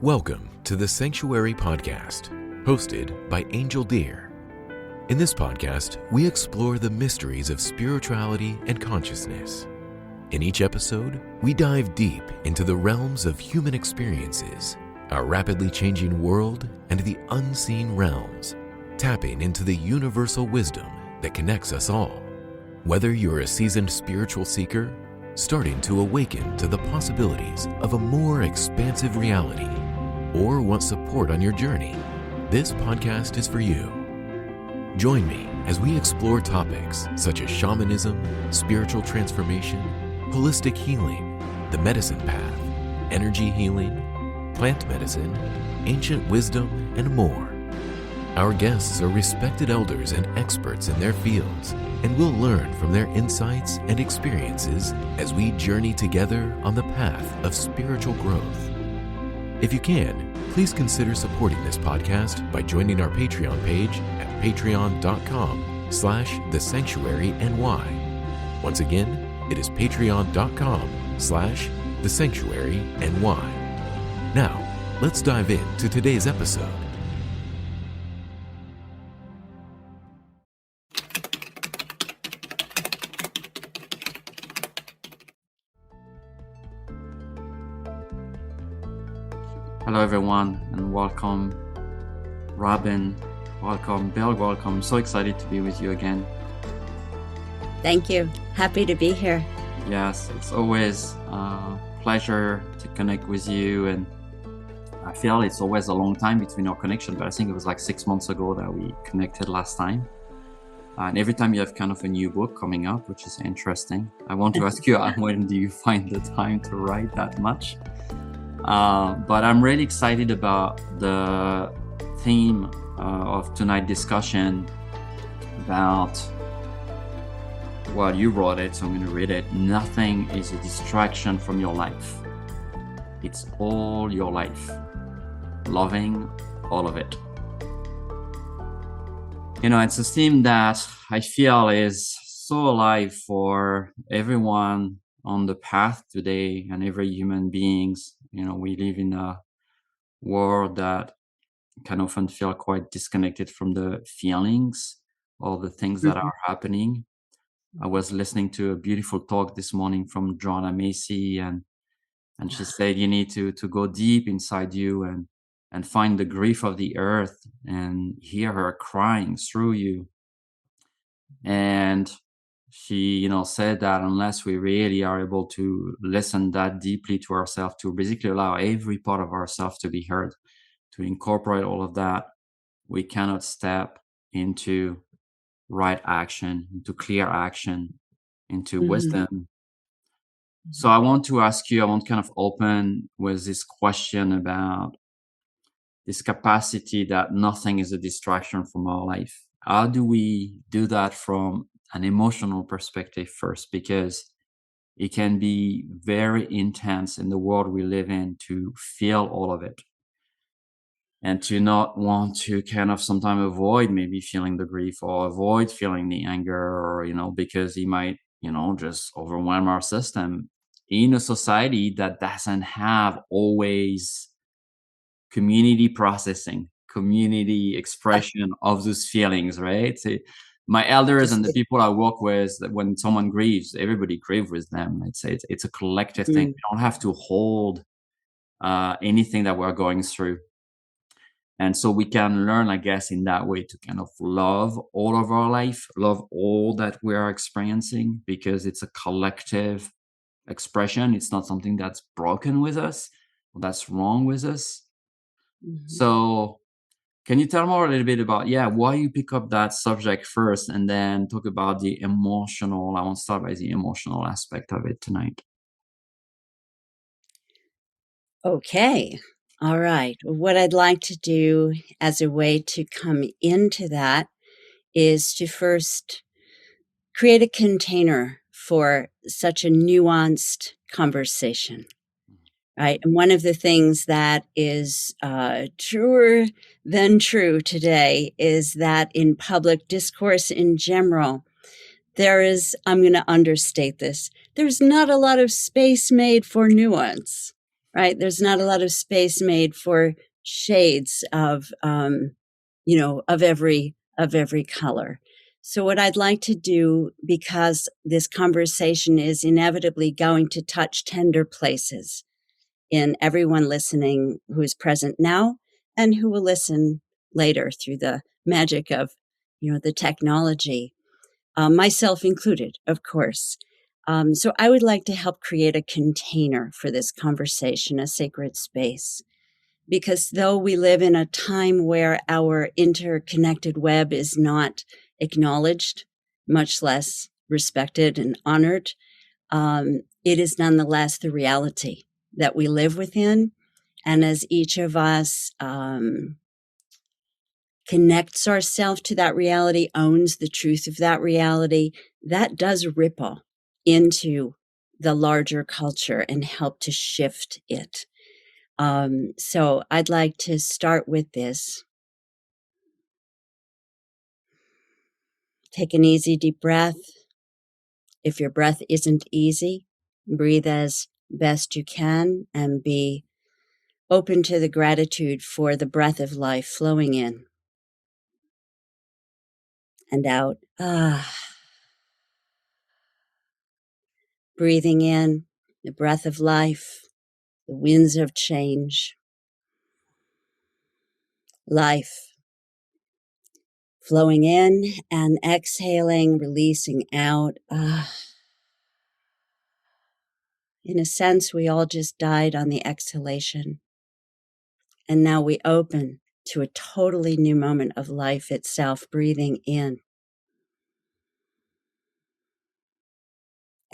Welcome to the Sanctuary Podcast, hosted by Angel Deer. In this podcast, we explore the mysteries of spirituality and consciousness. In each episode, we dive deep into the realms of human experiences, our rapidly changing world, and the unseen realms, tapping into the universal wisdom that connects us all. Whether you're a seasoned spiritual seeker, starting to awaken to the possibilities of a more expansive reality, or want support on your journey, this podcast is for you. Join me as we explore topics such as shamanism, spiritual transformation, holistic healing, the medicine path, energy healing, plant medicine, ancient wisdom, and more. Our guests are respected elders and experts in their fields, and we'll learn from their insights and experiences as we journey together on the path of spiritual growth. If you can, please consider supporting this podcast by joining our Patreon page at patreon.com/thesanctuaryny. Once again, it is patreon.com/thesanctuaryny. Now, let's dive into today's episode. Hello everyone and welcome. Robin, welcome. Bill, welcome. So excited to be with you again. Thank you. Happy to be here. Yes, it's always a pleasure to connect with you, and I feel it's always a long time between our connection, but I think it was like 6 months ago that we connected last time. And every time you have kind of a new book coming up, which is interesting. I want to ask you, when do you find the time to write that much? But I'm really excited about the theme of tonight's discussion about, well, you wrote it, so I'm going to read it. Nothing is a distraction from your life. It's all your life. Loving all of it. You know, it's a theme that I feel is so alive for everyone on the path today and every human beings. You know, we live in a world that can often feel quite disconnected from the feelings of the things that are happening. I was listening to a beautiful talk this morning from Joanna Macy, and she said you need to go deep inside you and find the grief of the earth and hear her crying through you. And she, said that unless we really are able to listen that deeply to ourselves, to basically allow every part of ourselves to be heard, to incorporate all of that, we cannot step into right action, into clear action, into wisdom. So I want to ask you, I want to kind of open with this question about this capacity that nothing is a distraction from our life. How do we do that from an emotional perspective first? Because it can be very intense in the world we live in to feel all of it and to not want to kind of sometimes avoid maybe feeling the grief or avoid feeling the anger, or, because it might, just overwhelm our system in a society that doesn't have always community processing, community expression of those feelings, right? So my elders and the people I work with, when someone grieves, everybody grieves with them. It's a collective thing. We don't have to hold anything that we're going through. And so we can learn, I guess, in that way to kind of love all of our life, love all that we are experiencing, because it's a collective expression. It's not something that's broken with us or that's wrong with us. So can you tell more a little bit about, why you pick up that subject first and then talk about the emotional? I want to start by the emotional aspect of it tonight. Okay. All right. What I'd like to do as a way to come into that is to first create a container for such a nuanced conversation. Right. And one of the things that is truer than true today is that in public discourse in general, there is, I'm going to understate this, there's not a lot of space made for nuance. right? There's not a lot of space made for shades of, of every color. So what I'd like to do, because this conversation is inevitably going to touch tender places in everyone listening who is present now and who will listen later through the magic of, the technology, myself included, of course. So I would like to help create a container for this conversation, a sacred space. Because though we live in a time where our interconnected web is not acknowledged, much less respected and honored, it is nonetheless the reality that we live within. And as each of us connects ourselves to that reality, owns the truth of that reality, that does ripple into the larger culture and help to shift it. So I'd like to start with this. Take an easy, deep breath. If your breath isn't easy, breathe as best you can and be open to the gratitude for the breath of life flowing in and out. Breathing in the breath of life, the winds of change, life flowing in and exhaling, releasing out. In a sense, we all just died on the exhalation. And now we open to a totally new moment of life itself, breathing in,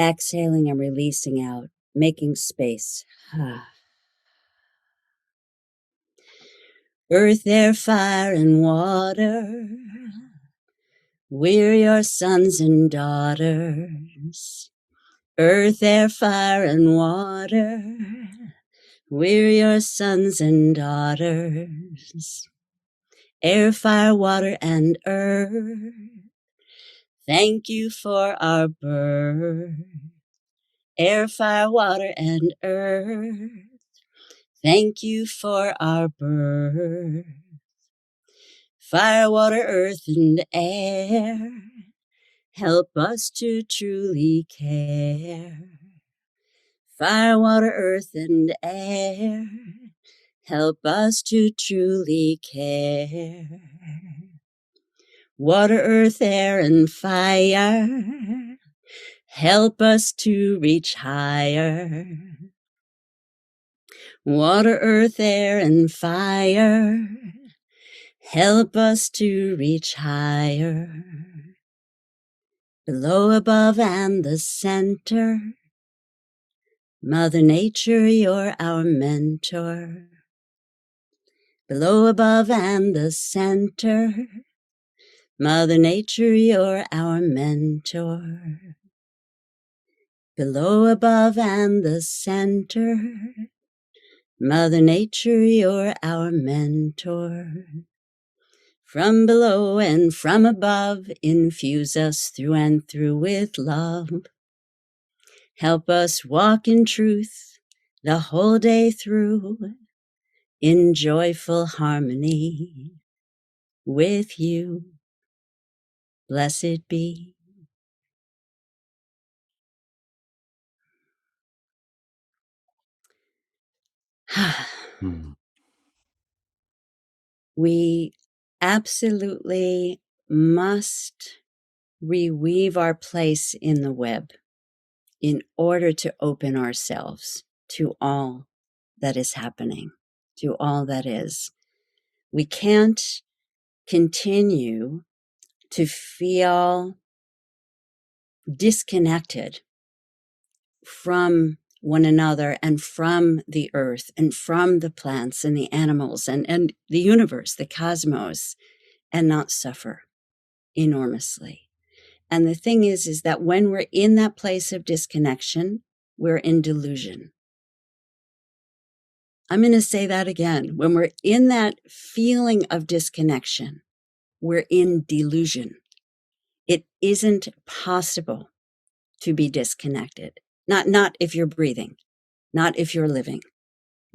exhaling and releasing out, making space. Earth, air, fire, and water, we're your sons and daughters. Earth, air, fire, and water, we're your sons and daughters. Air, fire, water, and earth, thank you for our birth. Air, fire, water, and earth, thank you for our birth. Fire, water, earth, and air, help us to truly care. Fire, water, earth, and air, help us to truly care. Water, earth, air, and fire, help us to reach higher. Water, earth, air, and fire, help us to reach higher. Below, above, and the center, Mother Nature, you're our mentor. Below, above, and the center, Mother Nature, you're our mentor. Below, above, and the center, Mother Nature, you're our mentor. From below and from above, infuse us through and through with love. Help us walk in truth the whole day through, in joyful harmony with you. Blessed be. We absolutely must reweave our place in the web in order to open ourselves to all that is happening, to all that is. We can't continue to feel disconnected from one another and from the earth and from the plants and the animals and the universe, the cosmos, and not suffer enormously. And the thing is that when we're in that place of disconnection, we're in delusion. I'm going to say that again. When we're in that feeling of disconnection, we're in delusion. It isn't possible to be disconnected. Not if you're breathing, not if you're living.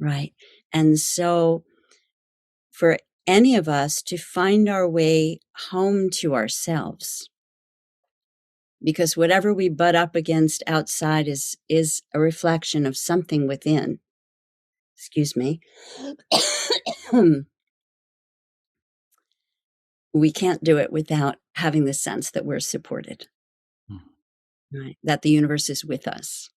right? And so for any of us to find our way home to ourselves, because whatever we butt up against outside is a reflection of something within. Excuse me. We can't do it without having the sense that we're supported, right? That the universe is with us,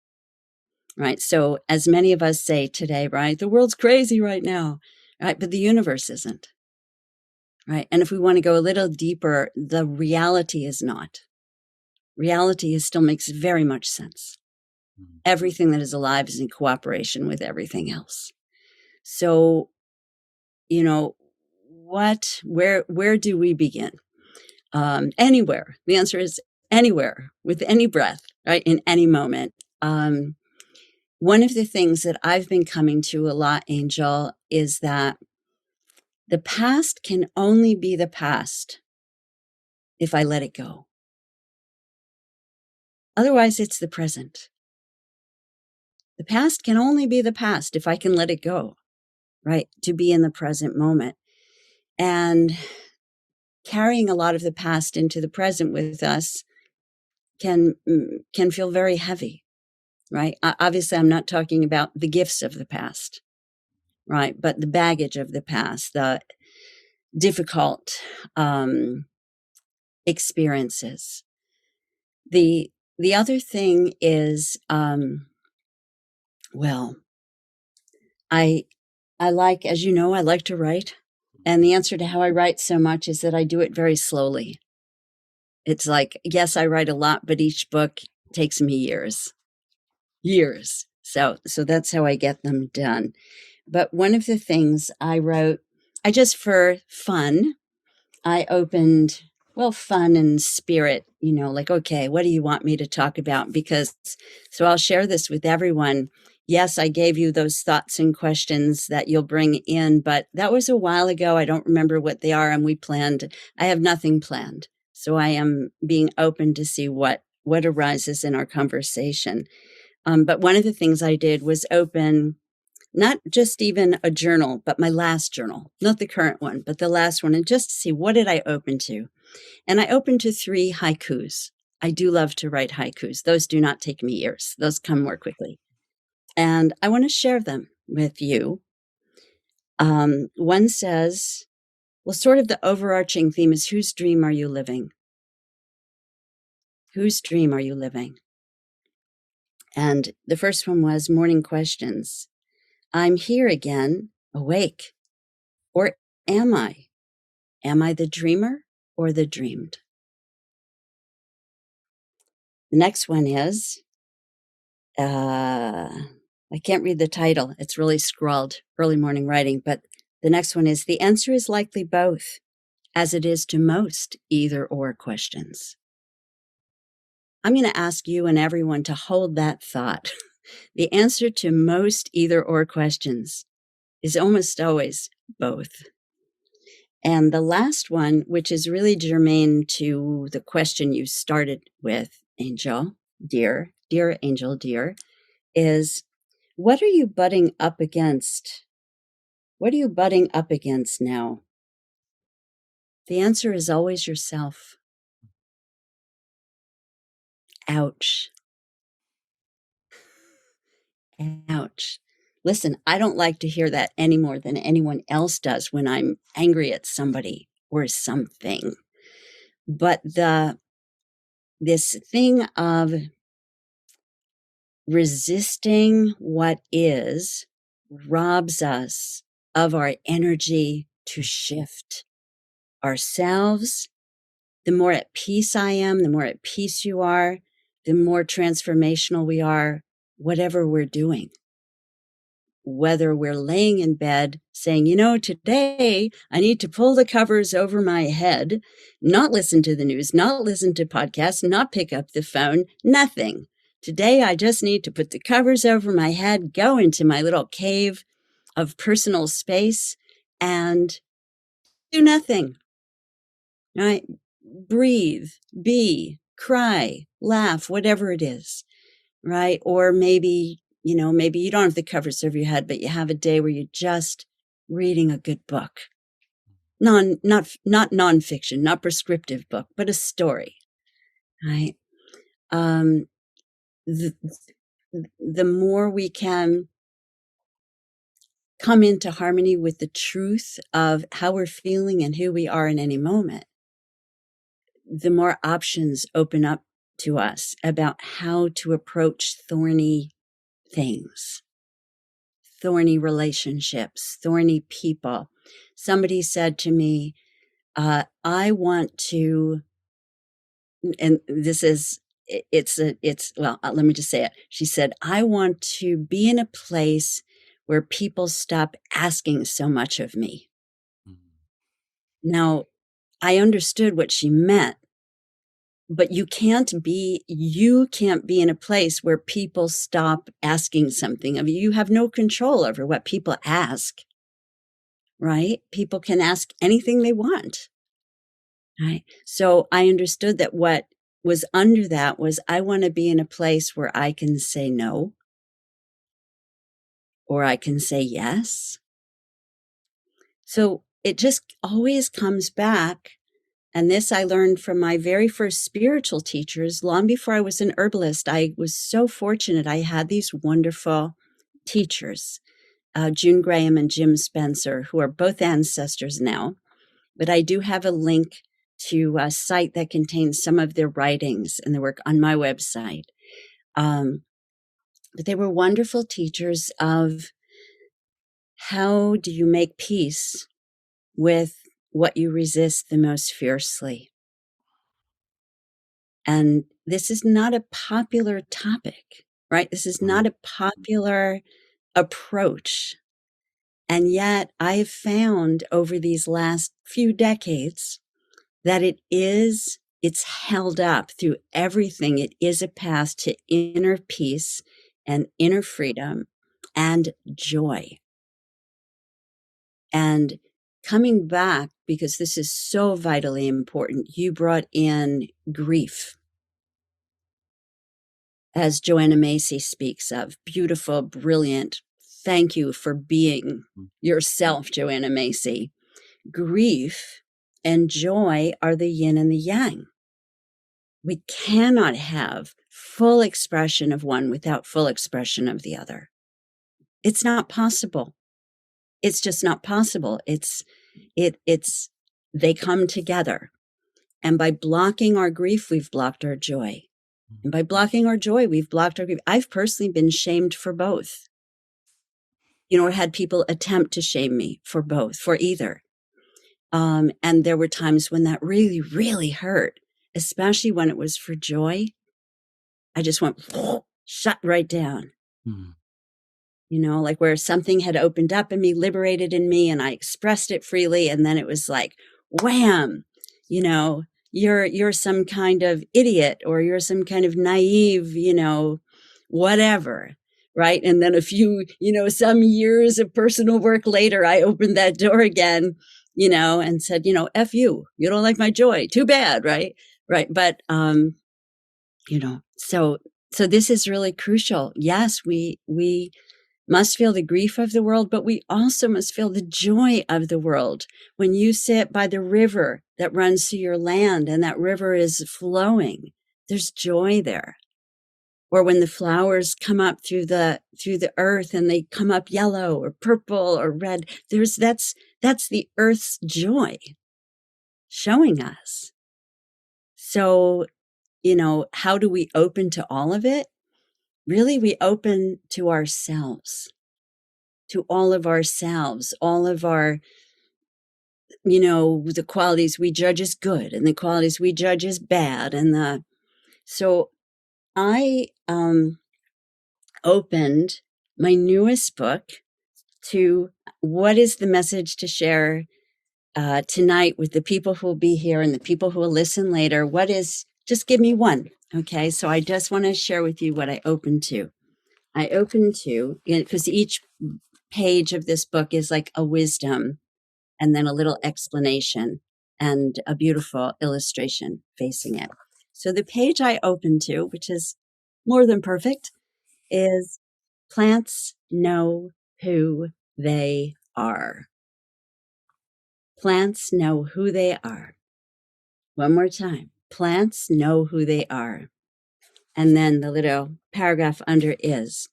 right? So as many of us say today, right? The world's crazy right now, right? But the universe isn't, right? And if we want to go a little deeper, the reality is not. Reality still makes very much sense. Everything that is alive is in cooperation with everything else. So, you know, where do we begin? Anywhere. The answer is anywhere, with any breath, right? In any moment. One of the things that I've been coming to a lot, Angel, is that the past can only be the past if I let it go. Otherwise, it's the present. The past can only be the past if I can let it go, right? To be in the present moment. And carrying a lot of the past into the present with us can feel very heavy, right? Obviously, I'm not talking about the gifts of the past, right? But the baggage of the past, the difficult experiences. The other thing is, well, I like, as you know, I like to write. And the answer to how I write so much is that I do it very slowly. It's like, yes, I write a lot, but each book takes me years. So that's how I get them done. But one of the things I wrote, I just for fun, I opened, well, fun and spirit, you know, like, okay, what do you want me to talk about? Because, so I'll share this with everyone. Yes, I gave you those thoughts and questions that you'll bring in, but that was a while ago. I don't remember what they are. And I have nothing planned. So I am being open to see what arises in our conversation. But one of the things I did was open not just even a journal, but my last journal, not the current one, but the last one, and just to see what did I open to. And I opened to 3 haikus. I do love to write haikus. Those do not take me years. Those come more quickly. And I want to share them with you. One says, well, sort of the overarching theme is, whose dream are you living? Whose dream are you living? And the first one was morning questions. I'm here again, awake. Or am I? Am I the dreamer or the dreamed? The next one is, I can't read the title. It's really scrawled, early morning writing. But the next one is, the answer is likely both, as it is to most either or questions. I'm going to ask you and everyone to hold that thought. The answer to most either or questions is almost always both. And the last one, which is really germane to the question you started with, Angel, dear Angel, dear, is, what are you butting up against? What are you butting up against now? The answer is always yourself. Ouch. Ouch. Listen, I don't like to hear that any more than anyone else does when I'm angry at somebody or something. But this thing of resisting what is robs us of our energy to shift ourselves. The more at peace I am, the more at peace you are, the more transformational we are, whatever we're doing. Whether we're laying in bed saying, you know, today I need to pull the covers over my head, not listen to the news, not listen to podcasts, not pick up the phone, nothing. Today I just need to put the covers over my head, go into my little cave of personal space and do nothing, right? Breathe, be, cry, laugh, whatever it is, right? Or maybe maybe you don't have the covers over your head, but you have a day where you're just reading a good book. Not nonfiction, not prescriptive book, but a story, right? The more we can come into harmony with the truth of how we're feeling and who we are in any moment, the more options open up to us about how to approach thorny things, thorny relationships, thorny people. Somebody said to me, I want to, and this is, let me just say it. She said, I want to be in a place where people stop asking so much of me. Mm-hmm. Now, I understood what she meant, but you can't be in a place where people stop asking something of you. You have no control over what people ask, right? People can ask anything they want, right? So I understood that what was under that was, I want to be in a place where I can say no, or I can say yes. So it just always comes back. And this I learned from my very first spiritual teachers. Long before I was an herbalist, I was so fortunate. I had these wonderful teachers, June Graham and Jim Spencer, who are both ancestors now. But I do have a link to a site that contains some of their writings and their work on my website. But they were wonderful teachers of how do you make peace with what you resist the most fiercely. And this is not a popular topic, right? This is not a popular approach. And yet I have found over these last few decades that it's held up through everything. It is a path to inner peace and inner freedom and joy. And coming back, because this is so vitally important, you brought in grief, as Joanna Macy speaks of. Beautiful, brilliant. Thank you for being yourself, Joanna Macy. Grief and joy are the yin and the yang. We cannot have full expression of one without full expression of the other. It's not possible. It's just not possible. They come together. And by blocking our grief, we've blocked our joy. And by blocking our joy, we've blocked our grief. I've personally been shamed for both. Or had people attempt to shame me for both, for either. And there were times when that really, really hurt, especially when it was for joy. I just went, shut right down. Mm-hmm. Like where something had opened up in me, liberated in me, and I expressed it freely. And then it was like, wham, you're some kind of idiot, or you're some kind of naive, whatever. Right. And then a few, some years of personal work later, I opened that door again, and said, F you don't like my joy. Too bad. Right. Right. But, so this is really crucial. Yes, we must feel the grief of the world, but we also must feel the joy of the world. When you sit by the river that runs through your land and that river is flowing, there's joy there. Or when the flowers come up through the earth and they come up yellow or purple or red, that's the earth's joy showing us. So, how do we open to all of it? Really, we open to ourselves, to all of ourselves, all of our, the qualities we judge as good and the qualities we judge as bad. So I opened my newest book to what is the message to share tonight with the people who will be here and the people who will listen later. Just give me one. Okay, so I just want to share with you what I opened to. I opened to, because each page of this book is like a wisdom and then a little explanation and a beautiful illustration facing it. So the page I opened to, which is more than perfect, is Plants know who they are. Plants know who they are. One more time. Plants know who they are. And then the little paragraph under is,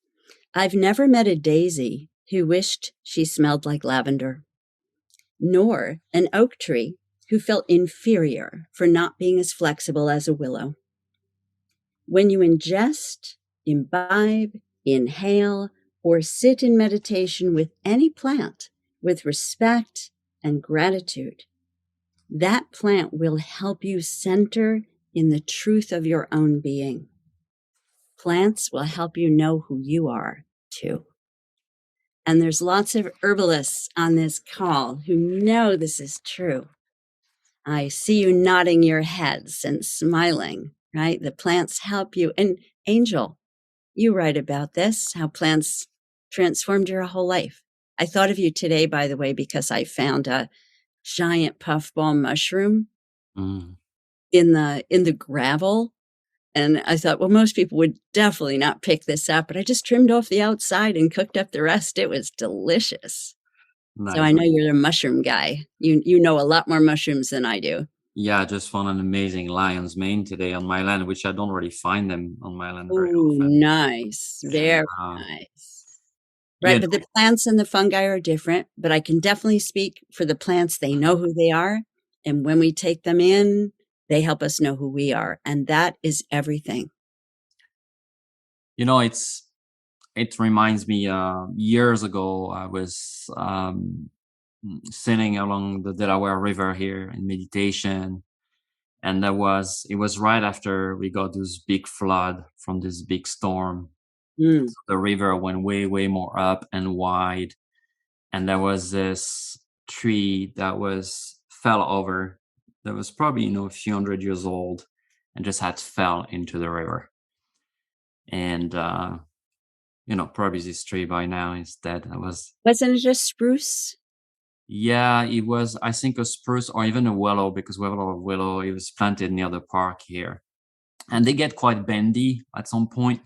I've never met a daisy who wished she smelled like lavender, nor an oak tree who felt inferior for not being as flexible as a willow. When you ingest, imbibe, inhale, or sit in meditation with any plant with respect and gratitude, that plant will help you center in the truth of your own being. Plants will help you know who you are too. And there's lots of herbalists on this call who know this is true. I see you nodding your heads and smiling, right? The plants help you. And Angel, you write about this, how plants transformed your whole life. I thought of you today, by the way, because I found a giant puffball mushroom in the gravel. And I thought, well, most people would definitely not pick this up, but I just trimmed off the outside and cooked up the rest. It was delicious. Nice. So I know you're a mushroom guy. You know a lot more mushrooms than I do. Yeah, I just found an amazing lion's mane today on my land, which I don't really find them on my land very Oh, often. nice. Very And, nice. yeah, Right, but the plants and the fungi are different, but I can definitely speak for the plants. They know who they are, and when we take them in, they help us know who we are, and that is everything. you know, it reminds me, years ago, I was sitting along the Delaware River here in meditation. And it was right after we got this big flood from this big storm. Mm, So the river went way, way more up and wide. And there was this tree that fell over. That was probably, a few hundred years old and just had fell into the river. And, probably this tree by now is dead. wasn't it just spruce? Yeah, it was, I think, a spruce or even a willow, because we have a lot of willow. It was planted near the park here. And they get quite bendy at some point.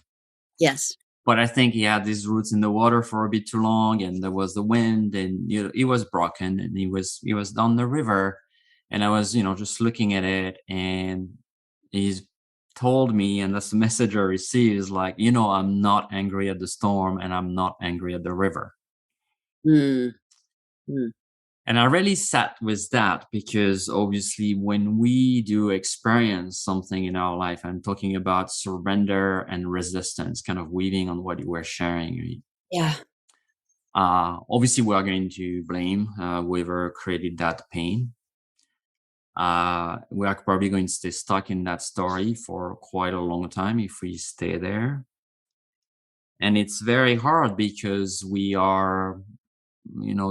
Yes. But I think he had his roots in the water for a bit too long, and there was the wind, and he was broken, and he was down the river. And I was, just looking at it, and he's told me, and that's the message I received, is like, I'm not angry at the storm, and I'm not angry at the river. Mm, mm. And I really sat with that, because obviously when we do experience something in our life, I'm talking about surrender and resistance, kind of weaving on what you were sharing. Yeah. Obviously, we are going to blame whoever created that pain. We are probably going to stay stuck in that story for quite a long time if we stay there. And it's very hard because we are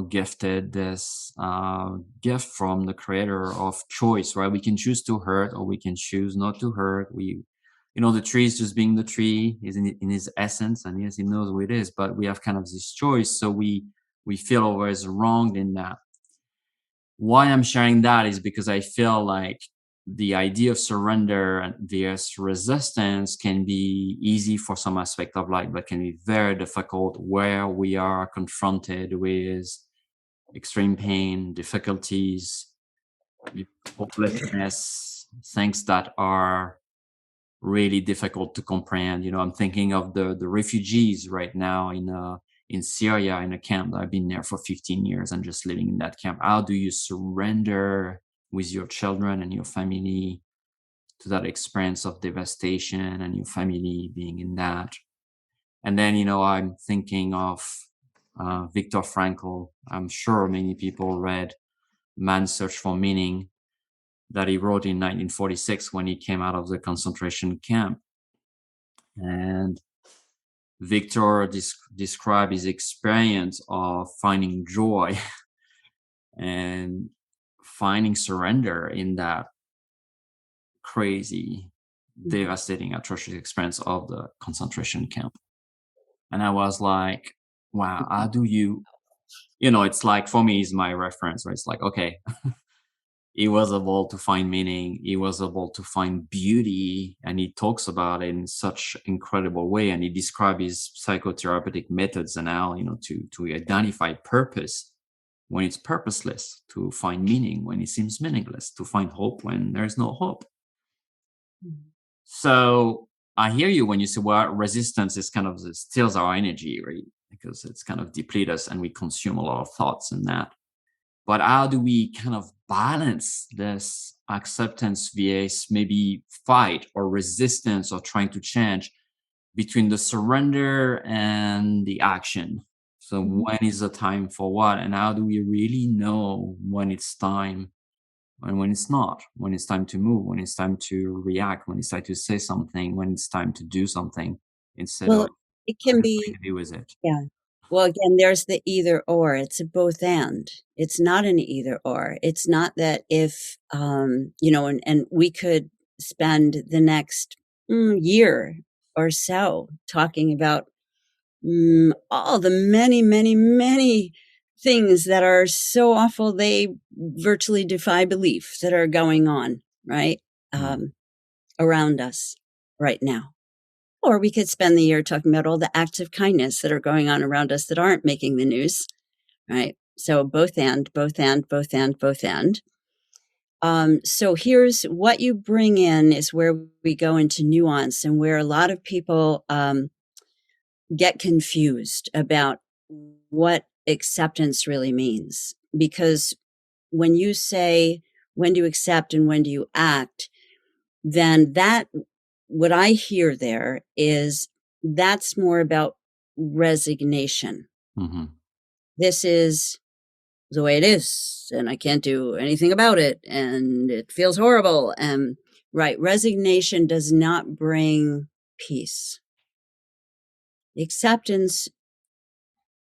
gifted this gift from the creator of choice, right? We can choose to hurt or we can choose not to hurt. The tree is just being the tree, is in his essence, and yes, he knows who it is, but we have kind of this choice. So we feel always wronged in that. Why I'm sharing that is because I feel like the idea of surrender and this resistance can be easy for some aspect of life, but can be very difficult where we are confronted with extreme pain, difficulties, hopelessness, things that are really difficult to comprehend. I'm thinking of the refugees right now in Syria, in a camp. I've been there for 15 years and just living in that camp. How do you surrender with your children and your family to that experience of devastation and your family being in that? And then, I'm thinking of Viktor Frankl. I'm sure many people read Man's Search for Meaning, that he wrote in 1946 when he came out of the concentration camp. And Victor described his experience of finding joy and finding surrender in that crazy, devastating, atrocious experience of the concentration camp. And I was like, wow, how do you, it's like, for me, is my reference, where it's like, okay, he was able to find meaning. He was able to find beauty, and he talks about it in such incredible way. And he describes his psychotherapeutic methods and how, to identify purpose when it's purposeless, to find meaning when it seems meaningless, to find hope when there's no hope. Mhm. So I hear you when you say, well, resistance is kind of steals our energy, right? Because it's kind of deplete us and we consume a lot of thoughts in that. But how do we kind of balance this acceptance vs maybe fight or resistance or trying to change between the surrender and the action? So Mhm. when is the time for what? And how do we really know when it's time and when it's not? When it's time to move, when it's time to react, when it's time to say something, when it's time to do something instead Well, of it can having nothing be, to do with it. yeah. Well, again, there's the either or. It's a both and. It's not an either or. It's not that if, and we could spend the next year or so talking about all the many, many, many things that are so awful they virtually defy belief that are going on, right? Mm. Around us right now. Or we could spend the year talking about all the acts of kindness that are going on around us that aren't making the news, right? So both and, both and, both and, both and. So here's what you bring in is where we go into nuance and where a lot of people get confused about what acceptance really means. Because when you say, when do you accept and when do you act, then what I hear there is that's more about resignation. Mm-hmm. This is the way it is, and I can't do anything about it, and it feels horrible. And right, resignation does not bring peace. Acceptance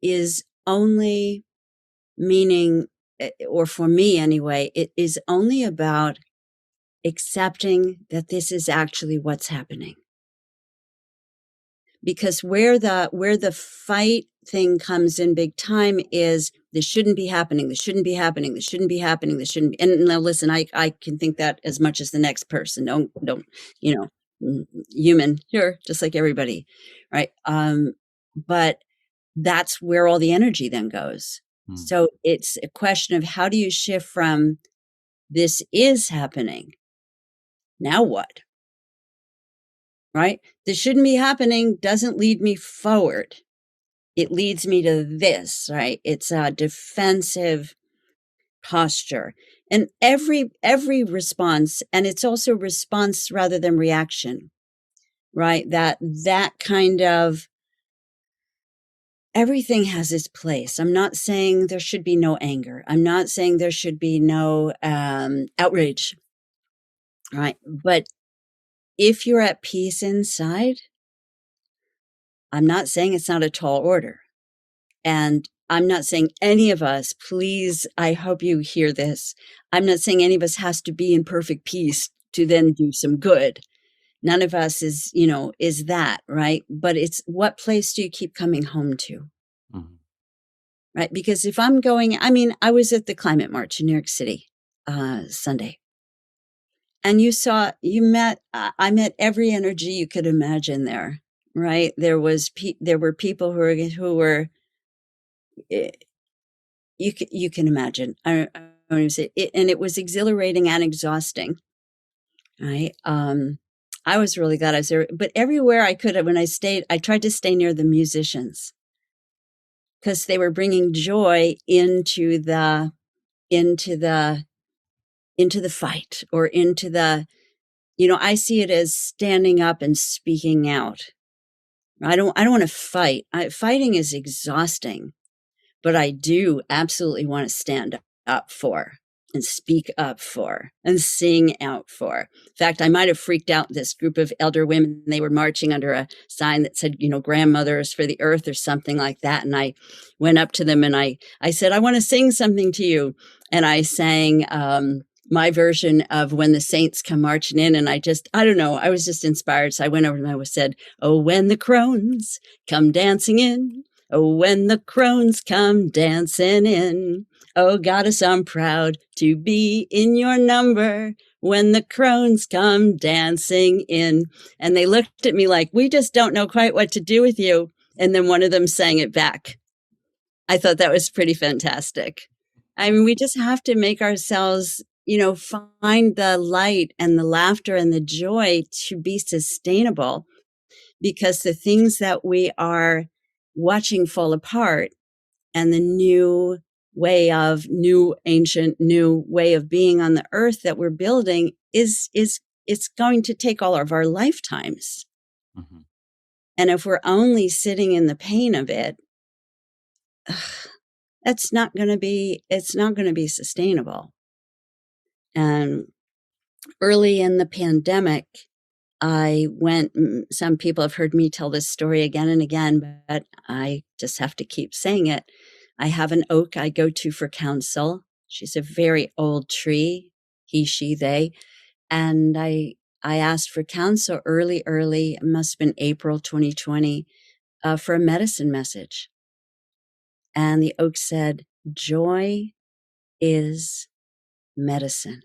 is only meaning, or for me anyway, it is only about accepting that this is actually what's happening. Because where the fight thing comes in big time is this shouldn't be happening, this shouldn't be happening, this shouldn't be happening, this shouldn't be. And now listen, I can think that as much as the next person. Don't, human, sure, just like everybody, right? But that's where all the energy then goes. Mm. So it's a question of how do you shift from this is happening, now what? Right? This shouldn't be happening doesn't lead me forward. It leads me to this, right? It's a defensive posture. And every response, and it's also response rather than reaction, right? That kind of everything has its place. I'm not saying there should be no anger. I'm not saying there should be no outrage, right? But if you're at peace inside, I'm not saying it's not a tall order. And I'm not saying any of us, please, I hope you hear this. I'm not saying any of us has to be in perfect peace to then do some good. None of us is that, right? But it's what place do you keep coming home to? Mm-hmm. Right? Because if I was at the climate march in New York City Sunday. And I met every energy you could imagine there, right? There were people who were you can imagine. I don't even say it, and it was exhilarating and exhausting. Right. I was really glad I was there, but everywhere I could, when I stayed, I tried to stay near the musicians because they were bringing joy into the fight or into the. I see it as standing up and speaking out. I don't want to fight. Fighting is exhausting. But I do absolutely want to stand up for and speak up for and sing out for. In fact, I might have freaked out this group of elder women. They were marching under a sign that said, grandmothers for the earth or something like that. And I went up to them and I said, I want to sing something to you. And I sang my version of When the Saints Come Marching In. And I don't know, I was just inspired. So I went over to them and I said, oh, when the crones come dancing in. Oh, when the crones come dancing in. Oh, goddess, I'm proud to be in your number when the crones come dancing in. And they looked at me like, we just don't know quite what to do with you. And then one of them sang it back. I thought that was pretty fantastic. I mean, we just have to make ourselves, find the light and the laughter and the joy to be sustainable, because the things that we are watching fall apart and the new ancient new way of being on the earth that we're building is it's going to take all of our lifetimes. Mm-hmm. And if we're only sitting in the pain of it, it's not going to be sustainable. And early in the pandemic, some people have heard me tell this story again and again, but I just have to keep saying it. I have an oak I go to for counsel. She's a very old tree, he, she, they. And I asked for counsel early, it must have been April 2020, for a medicine message. And the oak said, joy is medicine.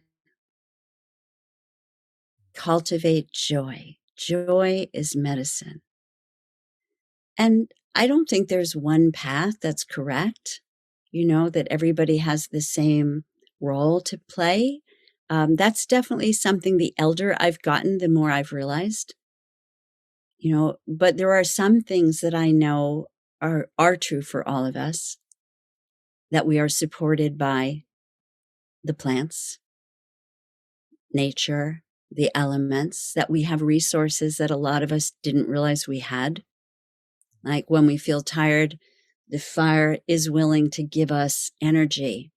Cultivate joy. Joy is medicine. And I don't think there's one path that's correct, that everybody has the same role to play. That's definitely something the elder I've gotten, the more I've realized, but there are some things that I know are true for all of us, that we are supported by the plants, nature, the elements, that we have resources that a lot of us didn't realize we had. Like when we feel tired, the fire is willing to give us energy.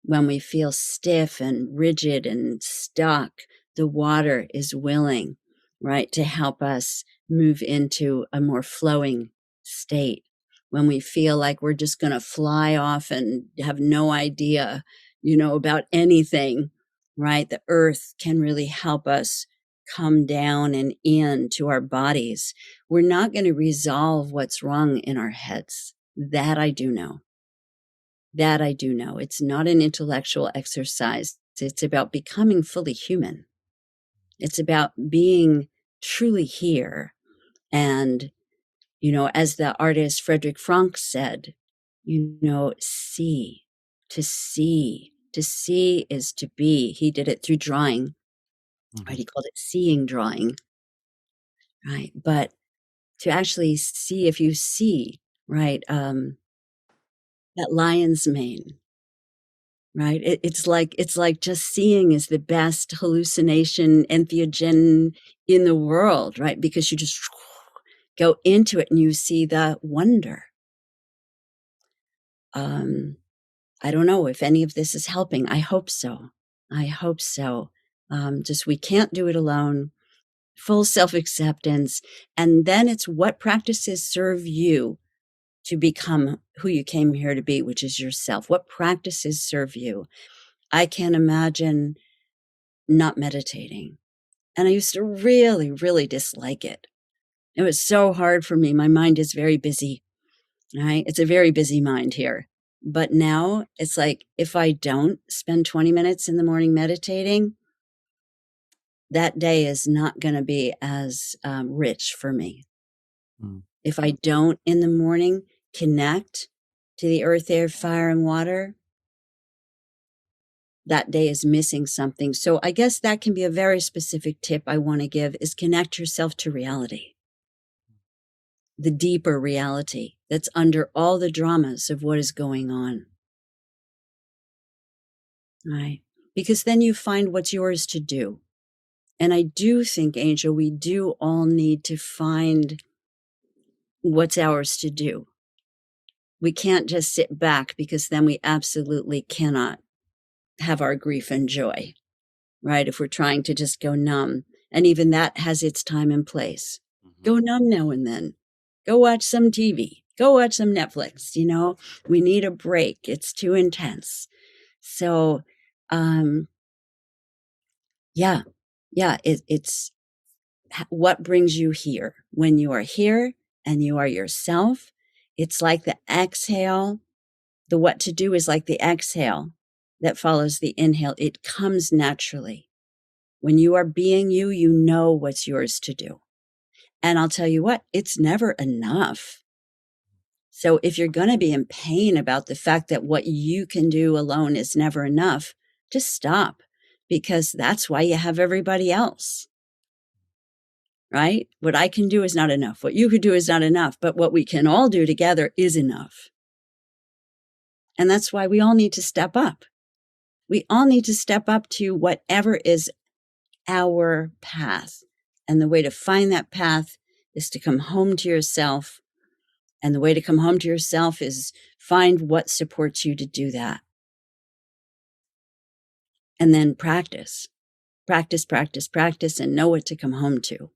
When we feel stiff and rigid and stuck, the water is willing, right, to help us move into a more flowing state. When we feel like we're just going to fly off and have no idea, about anything, right, the earth can really help us come down and into our bodies. We're not going to resolve what's wrong in our heads. That I do know. It's not an intellectual exercise. It's about becoming fully human. It's about being truly here. And, as the artist Frederick Frank said, see. To see. To see is to be. He did it through drawing. Mm-hmm. Right? He called it seeing drawing. Right? But to actually see, if you see, right, that lion's mane, right? It's like just seeing is the best hallucination entheogen in the world, right? Because you just go into it and you see the wonder. I don't know if any of this is helping. I hope so. Just we can't do it alone. Full self-acceptance. And then it's what practices serve you to become who you came here to be, which is yourself. What practices serve you? I can't imagine not meditating. And I used to really, really dislike it. It was so hard for me. My mind is very busy, right? It's a very busy mind here. But now it's like, if I don't spend 20 minutes in the morning meditating, that day is not going to be as rich for me. Mm. If I don't in the morning connect to the earth, air, fire, and water, that day is missing something. So I guess that can be a very specific tip I want to give, is connect yourself to reality. The deeper reality that's under all the dramas of what is going on. Right? Because then you find what's yours to do. And I do think, Angel, we do all need to find what's ours to do. We can't just sit back, because then we absolutely cannot have our grief and joy, right? If we're trying to just go numb. And even that has its time and place. Mm-hmm. Go numb now and then. Go watch some TV. Go watch some Netflix. We need a break. It's too intense. So, it's what brings you here. When you are here and you are yourself, it's like the exhale The what to do is like the exhale that follows the inhale. It comes naturally. When you are being you, you know what's yours to do. And I'll tell you what, it's never enough. So if you're going to be in pain about the fact that what you can do alone is never enough, just stop, because that's why you have everybody else. Right? What I can do is not enough. What you could do is not enough. But what we can all do together is enough. And that's why we all need to step up. We all need to step up to whatever is our path. And the way to find that path is to come home to yourself. And the way to come home to yourself is find what supports you to do that. And then practice, practice, practice, practice, and know what to come home to.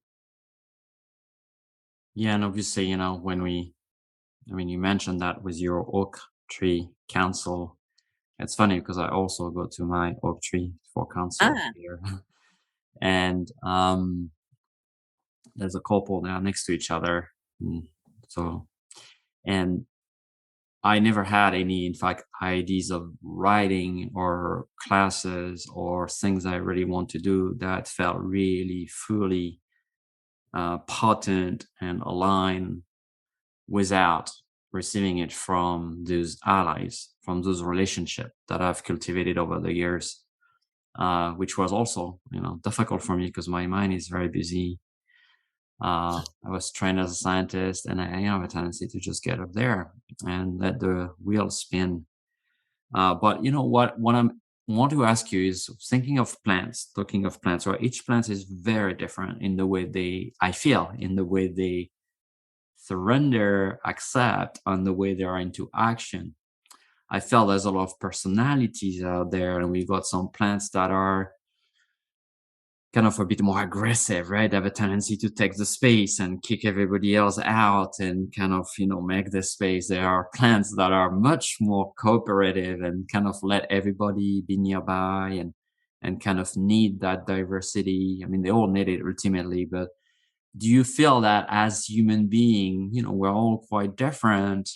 Yeah, and obviously, you mentioned that with your oak tree council. It's funny because I also go to my oak tree for council here. And there's a couple now next to each other. And I never had any, in fact, ideas of writing or classes or things I really want to do that felt really fully potent and aligned without receiving it from those allies, from those relationships that I've cultivated over the years, which was also, difficult for me because my mind is very busy. I was trained as a scientist, and I have a tendency to just get up there and let the wheel spin. But what I want to ask you is, talking of plants, right? Each plant is very different in the way I feel, in the way they surrender, accept, and the way they are into action. I felt there's a lot of personalities out there, and we got some plants that are kind of a bit more aggressive, right? They have a tendency to take the space and kick everybody else out and kind of, make the space. There are plants that are much more cooperative and kind of let everybody be nearby and kind of need that diversity. I mean, they all need it ultimately, but do you feel that as human being, we're all quite different?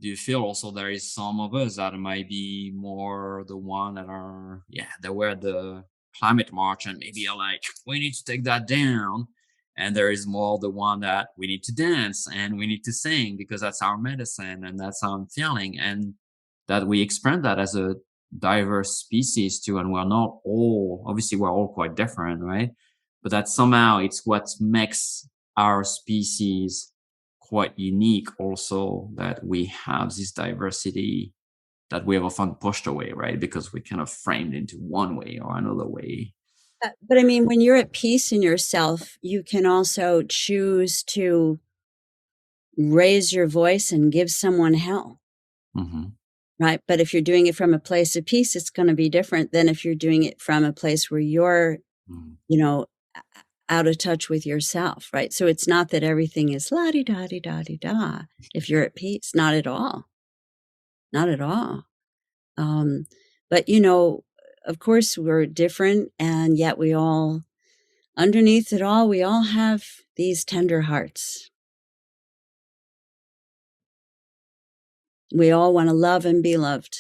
Do you feel also there is some of us that might be more the one that are, they wear the climate march and maybe are like, we need to take that down. And there is more the one that we need to dance and we need to sing because that's our medicine and that's how I'm feeling. And that we experience that as a diverse species too. And we're not all, obviously we're all quite different, right? But that somehow it's what makes our species quite unique also, that we have this diversity that we have often pushed away, right? Because we kind of framed into one way or another way. But I mean, when you're at peace in yourself, you can also choose to raise your voice and give someone hell. Mm-hmm. Right? But if you're doing it from a place of peace, it's going to be different than if you're doing it from a place where you're, out of touch with yourself, right? So it's not that everything is la-di-da-di-da-di-da. If you're at peace, not at all. Not at all. But, of course, we're different, and yet we all, underneath it all, we all have these tender hearts. We all want to love and be loved.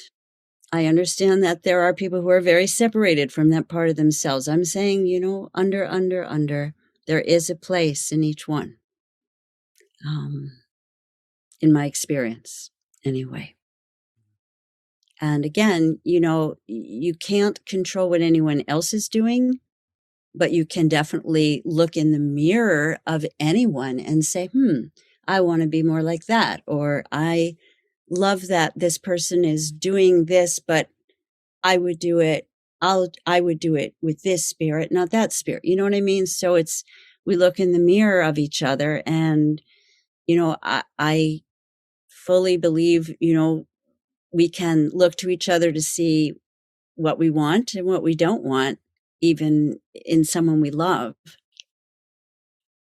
I understand that there are people who are very separated from that part of themselves. I'm saying, under, there is a place in each one. In my experience, anyway. And again, you can't control what anyone else is doing, but you can definitely look in the mirror of anyone and say, I want to be more like that. Or I love that this person is doing this, but I would do it. I would do it with this spirit, not that spirit. You know what I mean? So we look in the mirror of each other, and, I fully believe, we can look to each other to see what we want and what we don't want, even in someone we love.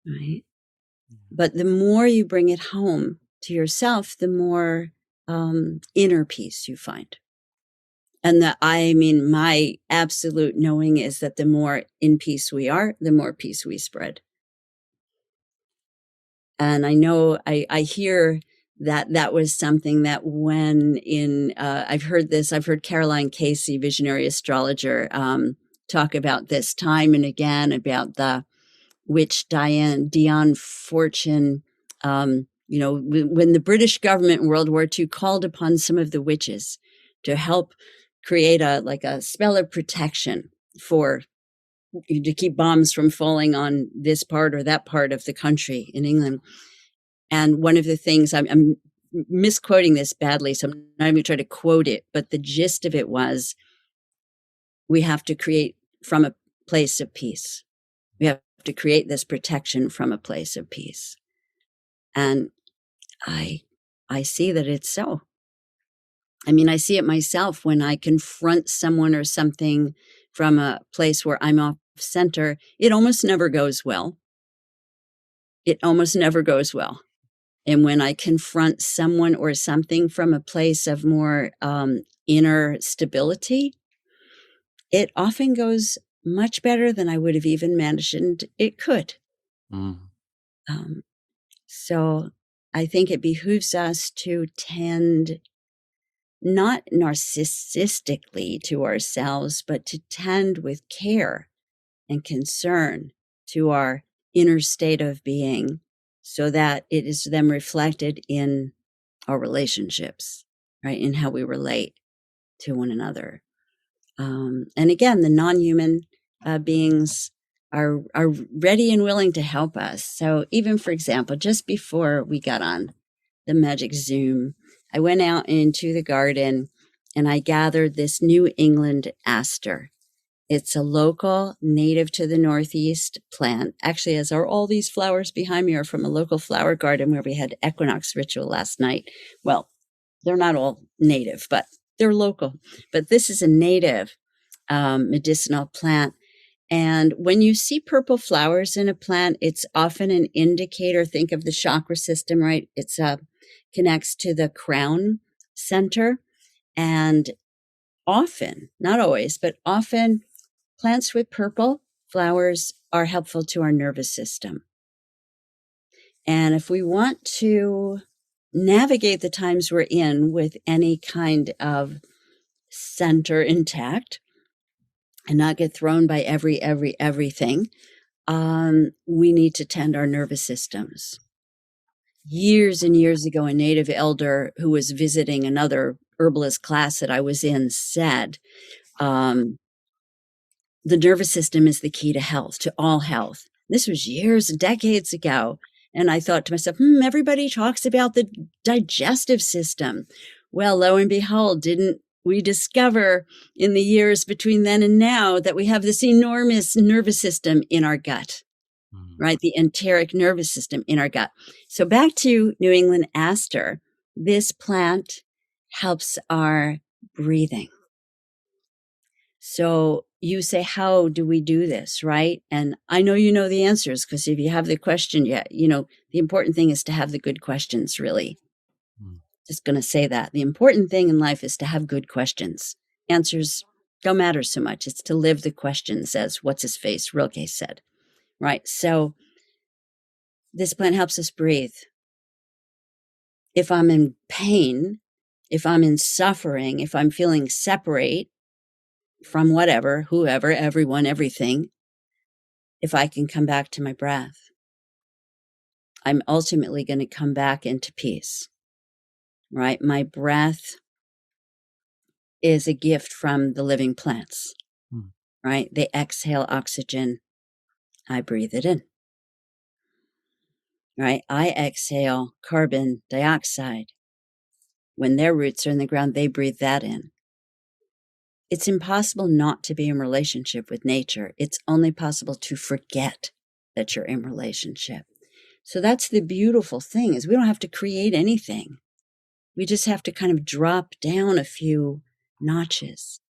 Right? But the more you bring it home to yourself, the more inner peace you find. And my absolute knowing is that the more in peace we are, the more peace we spread. And I know I hear that was something that when I've heard Caroline Casey, visionary astrologer, talk about this time and again about the witch Dion Fortune. When the British government in World War II called upon some of the witches to help create a spell of protection to keep bombs from falling on this part or that part of the country in England. And one of the things, I'm misquoting this badly, so I'm not even going to try to quote it, but the gist of it was, we have to create from a place of peace. We have to create this protection from a place of peace. And I see that it's so. I mean, I see it myself when I confront someone or something from a place where I'm off center. It almost never goes well. It almost never goes well. And when I confront someone or something from a place of more inner stability, it often goes much better than I would have even imagined it could. Mm. So I think it behooves us to tend not narcissistically to ourselves, but to tend with care and concern to our inner state of being, so that it is then reflected in our relationships, right? In how we relate to one another. And again, the non-human beings are ready and willing to help us. So even, for example, just before we got on the magic Zoom, I went out into the garden and I gathered this New England aster. It's a local, native to the Northeast plant. Actually, as are all these flowers behind me are from a local flower garden where we had equinox ritual last night. Well, they're not all native, but they're local. But this is a native medicinal plant. And when you see purple flowers in a plant, it's often an indicator. Think of the chakra system, right? It's connects to the crown center. And often, not always, but often, plants with purple flowers are helpful to our nervous system. And if we want to navigate the times we're in with any kind of center intact and not get thrown by everything, we need to tend our nervous systems. Years and years ago, a native elder who was visiting another herbalist class that I was in said, the nervous system is the key to health, to all health. This was years, decades ago. And I thought to myself, everybody talks about the digestive system. Well, lo and behold, didn't we discover in the years between then and now that we have this enormous nervous system in our gut, right? The enteric nervous system in our gut. So back to New England aster, this plant helps our breathing. So you say, how do we do this, right? And I know you know the answers, because if you have the question yet, the important thing is to have the good questions, really. Just going to say that. The important thing in life is to have good questions. Answers don't matter so much. It's to live the questions, as what's-his-face, Rilke said, right? So this plant helps us breathe. If I'm in pain, if I'm in suffering, if I'm feeling separate from whatever, whoever, everyone, everything, if I can come back to my breath, I'm ultimately going to come back into peace, right? My breath is a gift from the living plants, right? They exhale oxygen. I breathe it in, right? I exhale carbon dioxide. When their roots are in the ground, they breathe that in. It's impossible not to be in relationship with nature. It's only possible to forget that you're in relationship. So that's the beautiful thing, is we don't have to create anything. We just have to kind of drop down a few notches,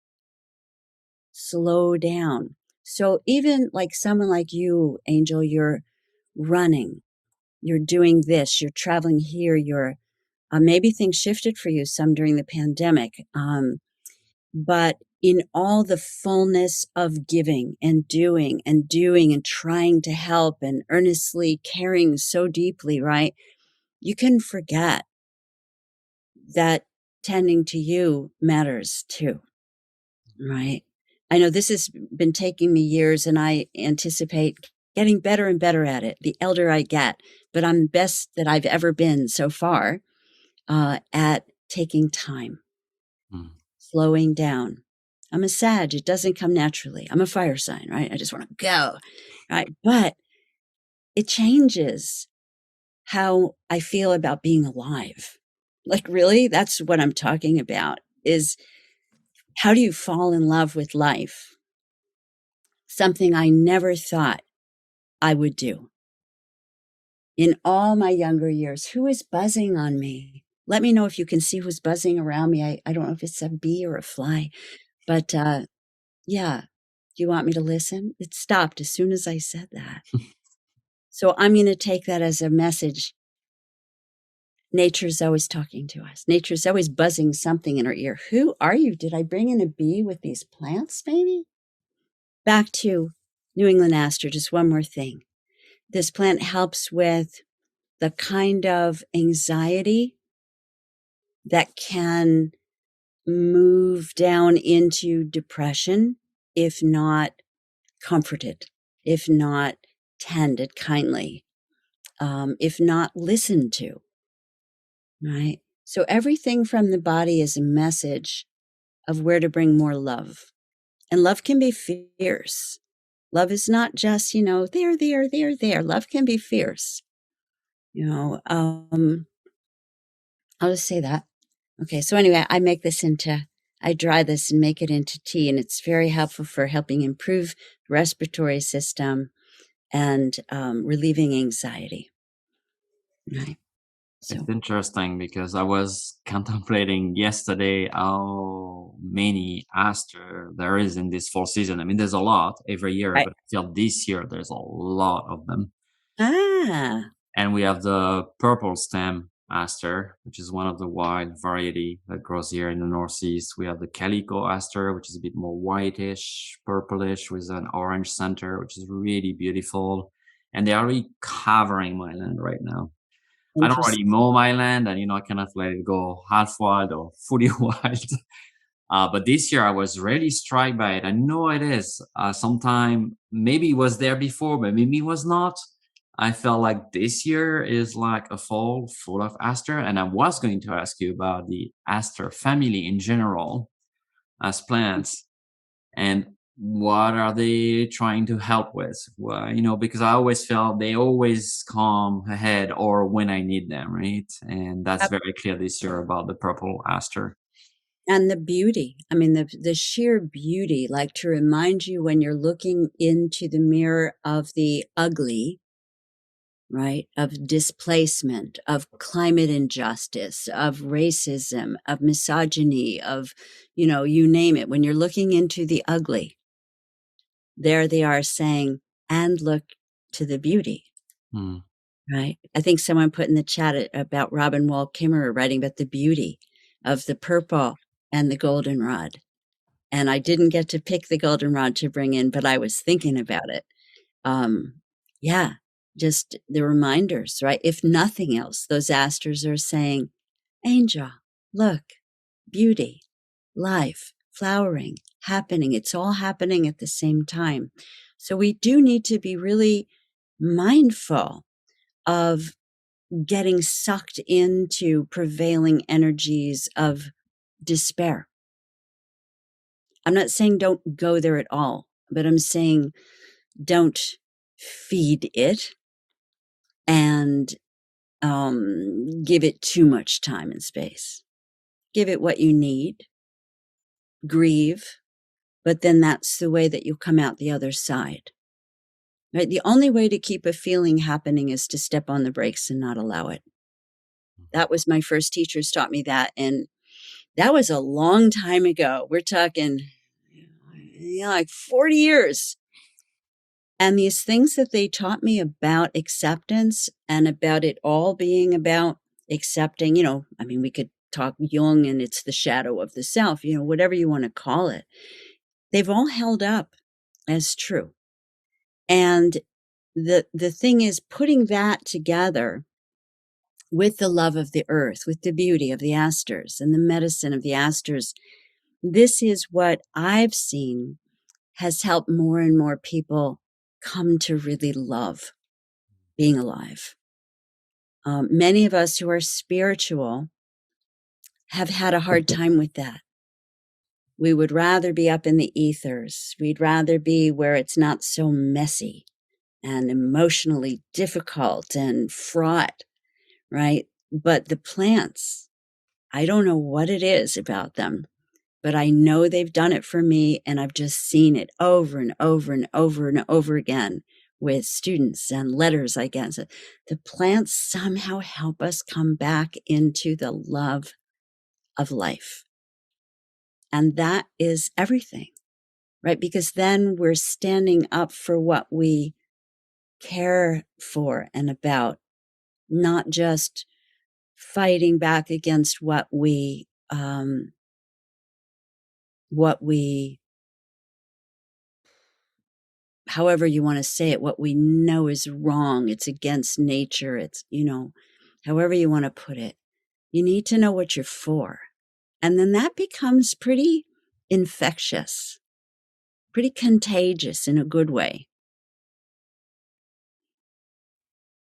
slow down. So even like someone like you, Angel, you're running, you're doing this, you're traveling here, you're maybe things shifted for you some during the pandemic. But in all the fullness of giving and doing and trying to help and earnestly caring so deeply, right? You can forget that tending to you matters too, right? I know this has been taking me years, and I anticipate getting better and better at it the elder I get, but I'm the best that I've ever been so far at taking time, slowing down. I'm a Sag. It doesn't come naturally. I'm a fire sign, right? I just want to go, right? But it changes how I feel about being alive. Like, really, that's what I'm talking about is how do you fall in love with life? Something I never thought I would do. In all my younger years, who is buzzing on me? Let me know if you can see who's buzzing around me. I don't know if it's a bee or a fly, but yeah. Do you want me to listen? It stopped as soon as I said that. So I'm going to take that as a message. Nature's always talking to us. Nature's always buzzing something in our ear. Who are you? Did I bring in a bee with these plants, maybe? Back to New England aster, just one more thing. This plant helps with the kind of anxiety that can move down into depression if not comforted, if not tended kindly, if not listened to, right? So everything from the body is a message of where to bring more love. And love can be fierce. Love is not just, there. Love can be fierce. I'll just say that. Okay, so anyway, I dry this and make it into tea, and it's very helpful for helping improve the respiratory system and relieving anxiety. Right. So, It's interesting because I was contemplating yesterday how many aster there is in this fall season. I mean, there's a lot every year, right. but I feel this year there's a lot of them. Ah, And we have the purple stem aster, which is one of the wide variety that grows here in the Northeast. We have the calico aster, which is a bit more whitish, purplish with an orange center, which is really beautiful. And they are really covering my land right now. I don't interesting. really mow my land, and I cannot let it go half wild or fully wild. But this year I was really struck by it. I know it is. Sometime maybe it was there before, but maybe it was not. I felt like this year is like a fall full of aster, and I was going to ask you about the aster family in general as plants, and what are they trying to help with? Well, because I always felt they always come ahead or when I need them, right? And that's very clear this year about the purple aster. And the beauty, I mean, the sheer beauty, like to remind you when you're looking into the mirror of the ugly, right? Of displacement, of climate injustice, of racism, of misogyny, of, you name it. When you're looking into the ugly, there they are saying, and look to the beauty, right? I think someone put in the chat about Robin Wall Kimmerer writing about the beauty of the purple and the goldenrod. And I didn't get to pick the goldenrod to bring in, but I was thinking about it. Yeah, just the reminders, right? If nothing else, those asters are saying, angel, look, beauty, life, flowering, happening. It's all happening at the same time. So we do need to be really mindful of getting sucked into prevailing energies of despair. I'm not saying don't go there at all, but I'm saying don't feed it and give it too much time and space. Give it what you need, grieve, but then that's the way that you'll come out the other side. Right? The only way to keep a feeling happening is to step on the brakes and not allow it. That was my first teachers taught me that. And that was a long time ago. We're talking like 40 years. And these things that they taught me about acceptance and about it all being about accepting, we could talk Jung and it's the shadow of the self, whatever you want to call it. They've all held up as true. And the thing is putting that together with the love of the earth, with the beauty of the asters and the medicine of the asters. This is what I've seen has helped more and more people come to really love being alive. Many of us who are spiritual have had a hard time with that. We would rather be up in the ethers. We'd rather be where it's not so messy and emotionally difficult and fraught, right? But the plants, I don't know what it is about them, but I know they've done it for me, and I've just seen it over and over and over and over again with students and letters I get. So the plants somehow help us come back into the love of life. And that is everything, right? Because then we're standing up for what we care for and about, not just fighting back against what we however you want to say it, what we know is wrong. It's against nature. It's, however you want to put it. You need to know what you're for. And then that becomes pretty infectious, pretty contagious in a good way.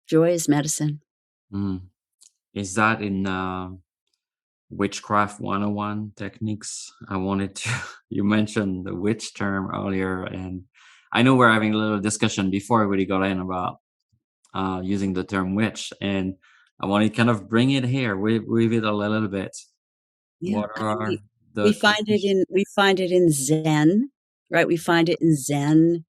Joy is medicine. Is that in Witchcraft 101 techniques? You mentioned the witch term earlier, and I know we're having a little discussion before we got in about using the term witch, and I want to kind of bring it here, weave it a little bit. Yeah, What are we the find it in Zen, right? We find it in Zen.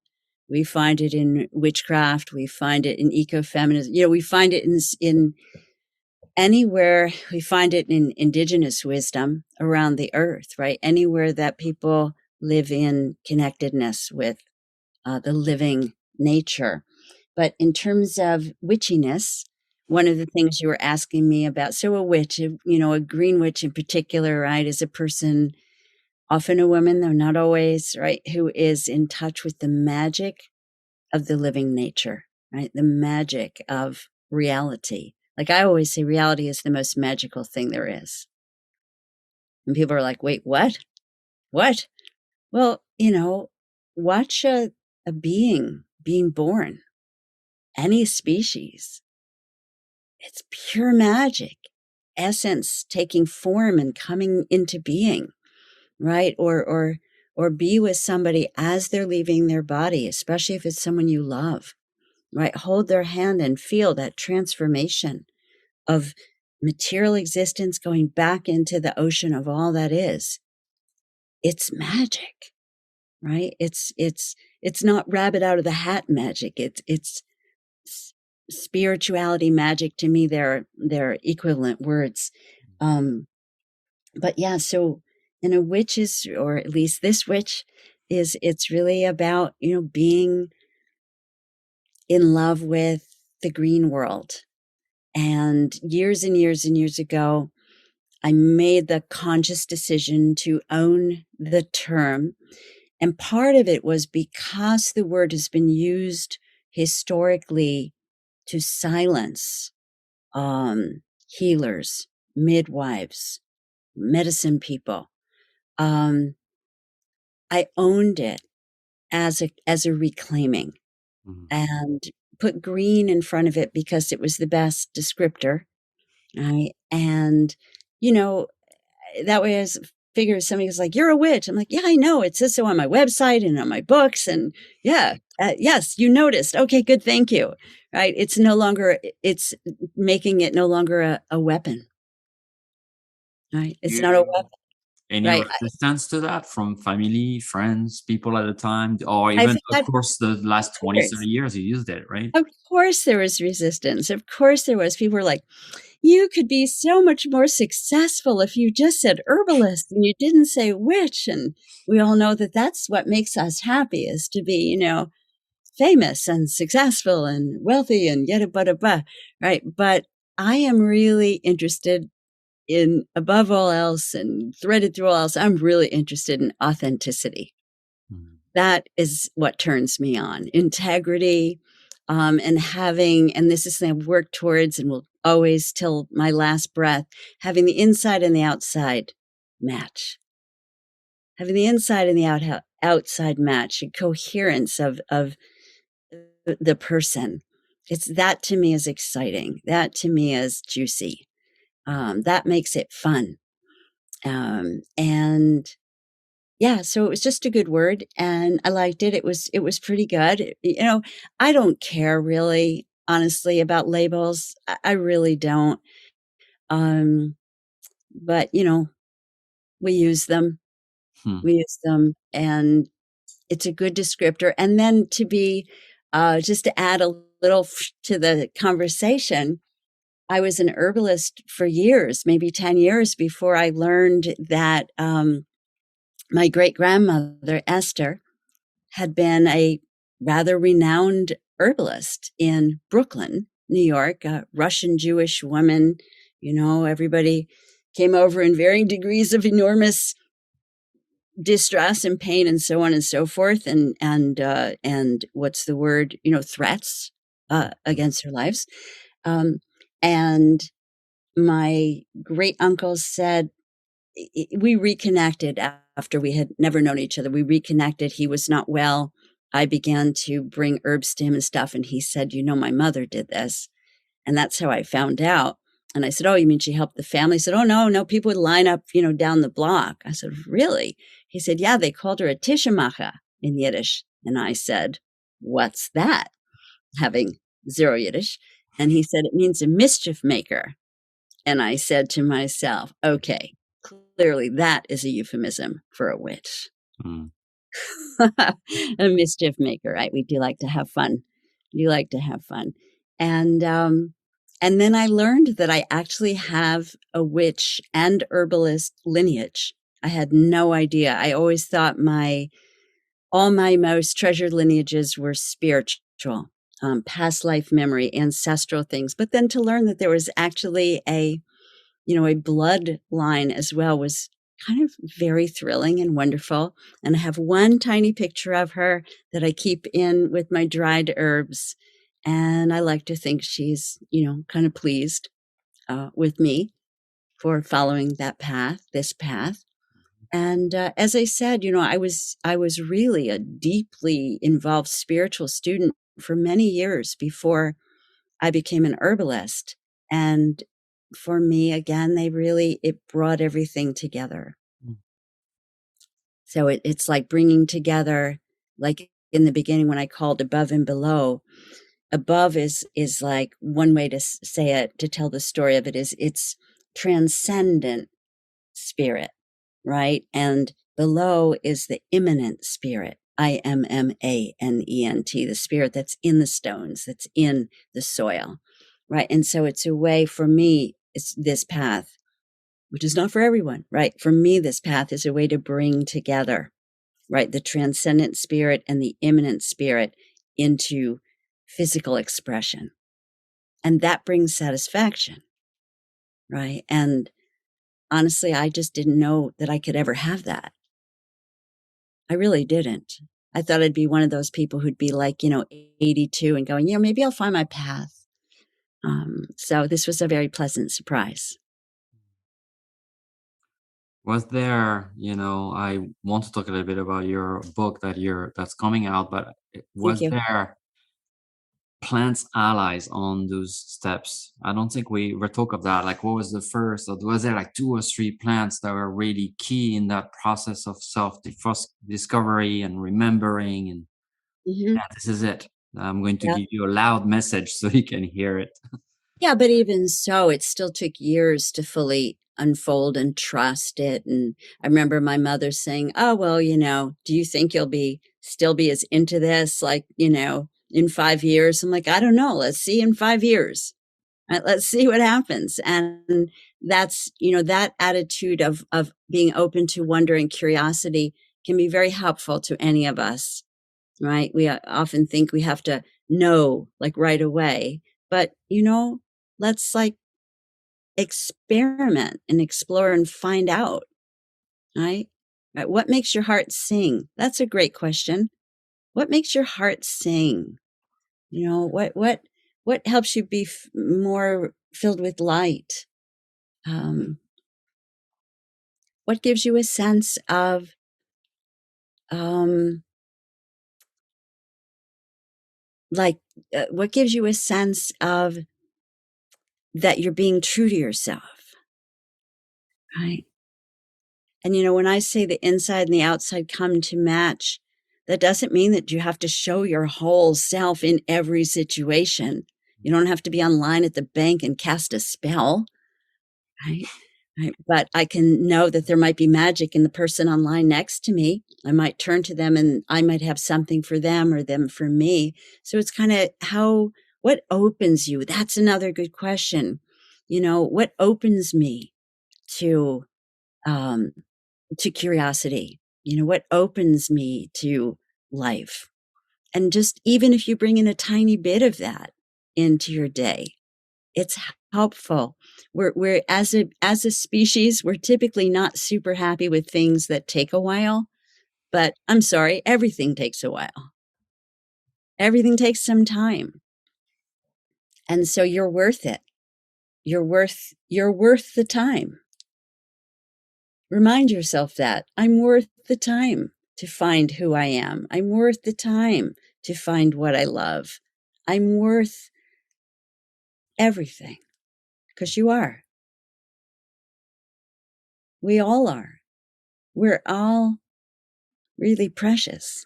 We find it in witchcraft. We find it in ecofeminism. We find it in anywhere. We find it in indigenous wisdom around the earth, right? Anywhere that people live in connectedness with the living nature. But in terms of witchiness, one of the things you were asking me about, so a witch, a green witch in particular, right, is a person, often a woman, though not always, right, who is in touch with the magic of the living nature, right, the magic of reality. Like I always say, reality is the most magical thing there is. And people are like, wait, what? What? Well, watch a being being born, any species. It's pure magic, essence taking form and coming into being, right? Or be with somebody as they're leaving their body, especially if it's someone you love, right? Hold their hand and feel that transformation of material existence going back into the ocean of all that is. It's magic, right? It's not rabbit out of the hat magic. It's spirituality magic. To me, they're equivalent words. But yeah, so in a witch is, or at least this witch is, it's really about, being in love with the green world. And years and years and years ago, I made the conscious decision to own the term. And part of it was because the word has been used historically to silence healers, midwives, medicine people. I owned it as a reclaiming, and put green in front of it because it was the best descriptor. Right. And, that way I figure somebody was like, you're a witch. I'm like, yeah, I know. It says so on my website and on my books. And yeah, yes, you noticed. Okay, good. Thank you. Right. It's making it no longer a weapon. Right. It's not a weapon. Any Right. resistance to that from family, friends, people at the time, or I've even, of had, course, the last 20, 30 years you used it, right? of course there was resistance. Of course there was. People were like, you could be so much more successful if you just said herbalist and you didn't say witch. And we all know that that's what makes us happy, is to be, famous and successful and wealthy and yada, bada, blah, right? But I am really interested in, above all else and threaded through all else, I'm really interested in authenticity. That is what turns me on. Integrity, And having, and this is something I've worked towards and will always till my last breath, having the inside and the outside match. Having the inside and the outside match, a coherence of the person. It's that to me is exciting. That to me is juicy. That makes it fun. And yeah, so it was just a good word, and I liked it. It was pretty good. I don't care really, honestly, about labels. I really don't. Um, but we use them. Hmm. We use them, and it's a good descriptor. And then to be, just to add a little to the conversation, I was an herbalist for years, maybe 10 years before I learned that my great grandmother, Esther, had been a rather renowned herbalist in Brooklyn, New York, a Russian Jewish woman. Everybody came over in varying degrees of enormous distress and pain and so on and so forth, and what's the word, threats against their lives. And my great uncle said, we reconnected after we had never known each other. We reconnected. He was not well. I began to bring herbs to him and stuff. And he said, my mother did this. And that's how I found out. And I said, oh, you mean she helped the family? He said, oh, no, people would line up, down the block. I said, really? He said, yeah, they called her a Tishamacha in Yiddish. And I said, what's that? Having zero Yiddish. And he said, it means a mischief maker. And I said to myself, okay, clearly that is a euphemism for a witch. Mm. A mischief maker, right? We do like to have fun. We do like to have fun. And then I learned that I actually have a witch and herbalist lineage. I had no idea. I always thought all my most treasured lineages were spiritual, past life memory, ancestral things. But then to learn that there was actually a bloodline as well was kind of very thrilling and wonderful. And I have one tiny picture of her that I keep in with my dried herbs. And I like to think she's, kind of pleased with me for following this path. And as I said, I was really a deeply involved spiritual student for many years before I became an herbalist. And for me, again, it brought everything together. Mm. So it's like bringing together, like in the beginning when I called above and below. Above is like one way to say it, to tell the story of it is it's transcendent spirit, right? And below is the immanent spirit, Immanent, the spirit that's in the stones, that's in the soil, right? And so it's a way for me, it's this path, which is not for everyone, right? For me, this path is a way to bring together, right, the transcendent spirit and the immanent spirit into physical expression. And that brings satisfaction, right? And honestly, I just didn't know that I could ever have that. I really didn't. I thought I'd be one of those people who'd be like, 82 and going, maybe I'll find my path. So this was a very pleasant surprise. Was there, I want to talk a little bit about your book that's coming out, but Thank was you. there plants allies on those steps? I don't think we ever talk of that. Like, what was the first, or was there like 2 or 3 plants that were really key in that process of self-discovery and remembering? And Hmm. yeah, this is it. I'm going to Yeah. give you a loud message so you can hear it. Yeah, but even so, it still took years to fully unfold and trust it. And I remember my mother saying, oh, well, do you think you'll still be as into this, like, in 5 years? I'm like, I don't know. Let's see in 5 years. Right? Let's see what happens. And that's, that attitude of being open to wonder and curiosity can be very helpful to any of us, right? We often think we have to know like right away, but let's like experiment and explore and find out, right? Right. What makes your heart sing? That's a great question. What makes your heart sing? You know, what helps you be more filled with light? What gives you a sense of what gives you a sense of that you're being true to yourself, right? And you know, when I say the inside and the outside come to match, that doesn't mean that you have to show your whole self in every situation. You don't have to be online at the bank and cast a spell, right? Right. But I can know that there might be magic in the person online next to me. I might turn to them and I might have something for them or them for me. So it's kind of what opens you? That's another good question. You know, what opens me to, um, to curiosity? You know, what opens me to life? And just even if you bring in a tiny bit of that into your day, it's helpful. We're as a species, we're typically not super happy with things that take a while, but I'm sorry, everything takes a while. Everything takes some time. And so you're worth it. You're worth the time. Remind yourself that I'm worth the time to find who I am. I'm worth the time to find what I love. I'm worth everything because you are. We all are. We're all really precious.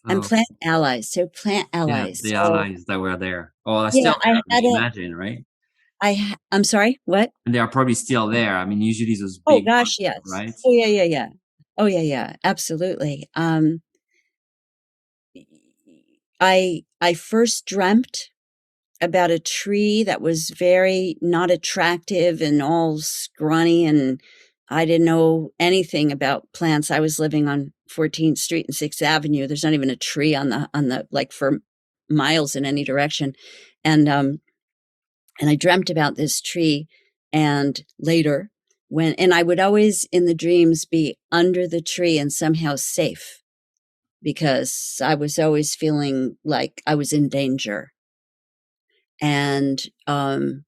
And Oh, plant allies. So plant yeah, allies. the So allies that were there. Oh, are yeah, still there, I mean, imagine, right? I'm sorry, what? And they are probably still there. I mean, usually those Oh big ones, gosh, yes. right? Oh yeah, yeah, yeah. Oh yeah, yeah, absolutely. I first dreamt about a tree that was very not attractive and all scrawny, and I didn't know anything about plants. I was living on 14th Street and 6th Avenue. There's not even a tree on the like for miles in any direction. And I dreamt about this tree, and later and I would always in the dreams be under the tree and somehow safe because I was always feeling like I was in danger. And and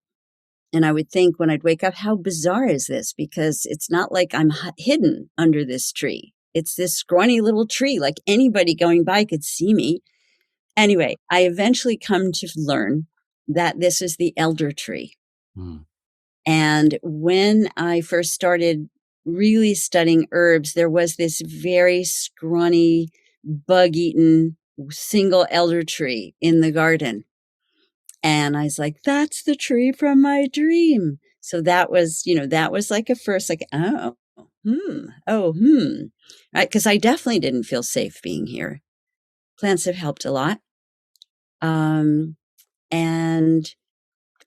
I would think when I'd wake up, how bizarre is this? Because it's not like I'm hidden under this tree. It's this scrawny little tree, like anybody going by could see me. Anyway, I eventually come to learn that this is the elder tree. Mm. And when I first started really studying herbs, there was this very scrawny, bug eaten single elder tree in the garden. And I was like, that's the tree from my dream. So that was, that was like a first, like, right. Because I definitely didn't feel safe being here. Plants have helped a lot. And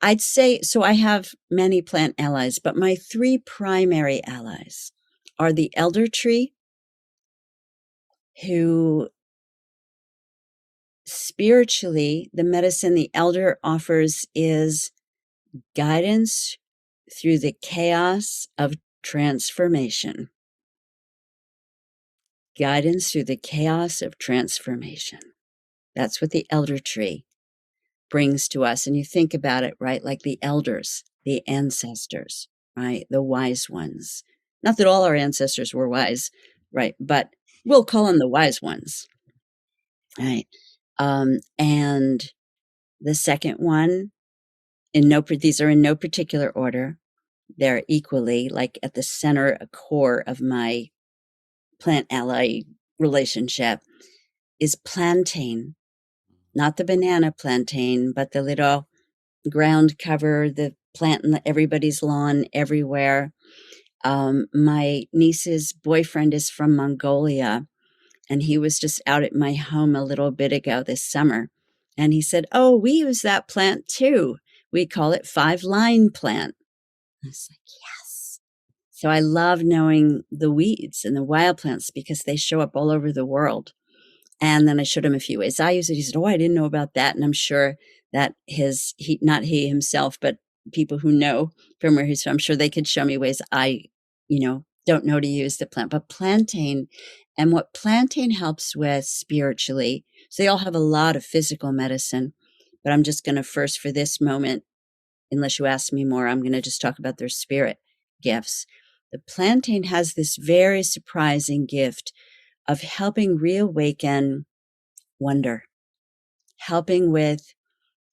I'd say, so I have many plant allies, but my three primary allies are the elder tree, who spiritually, the medicine the elder offers is guidance through the chaos of transformation. Guidance through the chaos of transformation. That's what the elder tree brings to us. And you think about it, right? Like the elders, the ancestors, right? The wise ones. Not that all our ancestors were wise, right? But we'll call them the wise ones, right? And the second one, these are in no particular order. They're equally like at the center, a core of my plant ally relationship is plantain, not the banana plantain, but the little ground cover, the plant in everybody's lawn everywhere. My niece's boyfriend is from Mongolia, and he was just out at my home a little bit ago this summer. And he said, oh, we use that plant too. We call it 5-line plant. I was like, yes. So I love knowing the weeds and the wild plants because they show up all over the world. And then I showed him a few ways I use it. He said, oh, I didn't know about that. And I'm sure that not he himself, but people who know from where he's from, I'm sure they could show me ways I, don't know to use the plant. But plantain, and what plantain helps with spiritually, So they all have a lot of physical medicine, but I'm just going to first, for this moment, unless you ask me more, I'm going to just talk about their spirit gifts. The plantain has this very surprising gift of helping reawaken wonder, helping with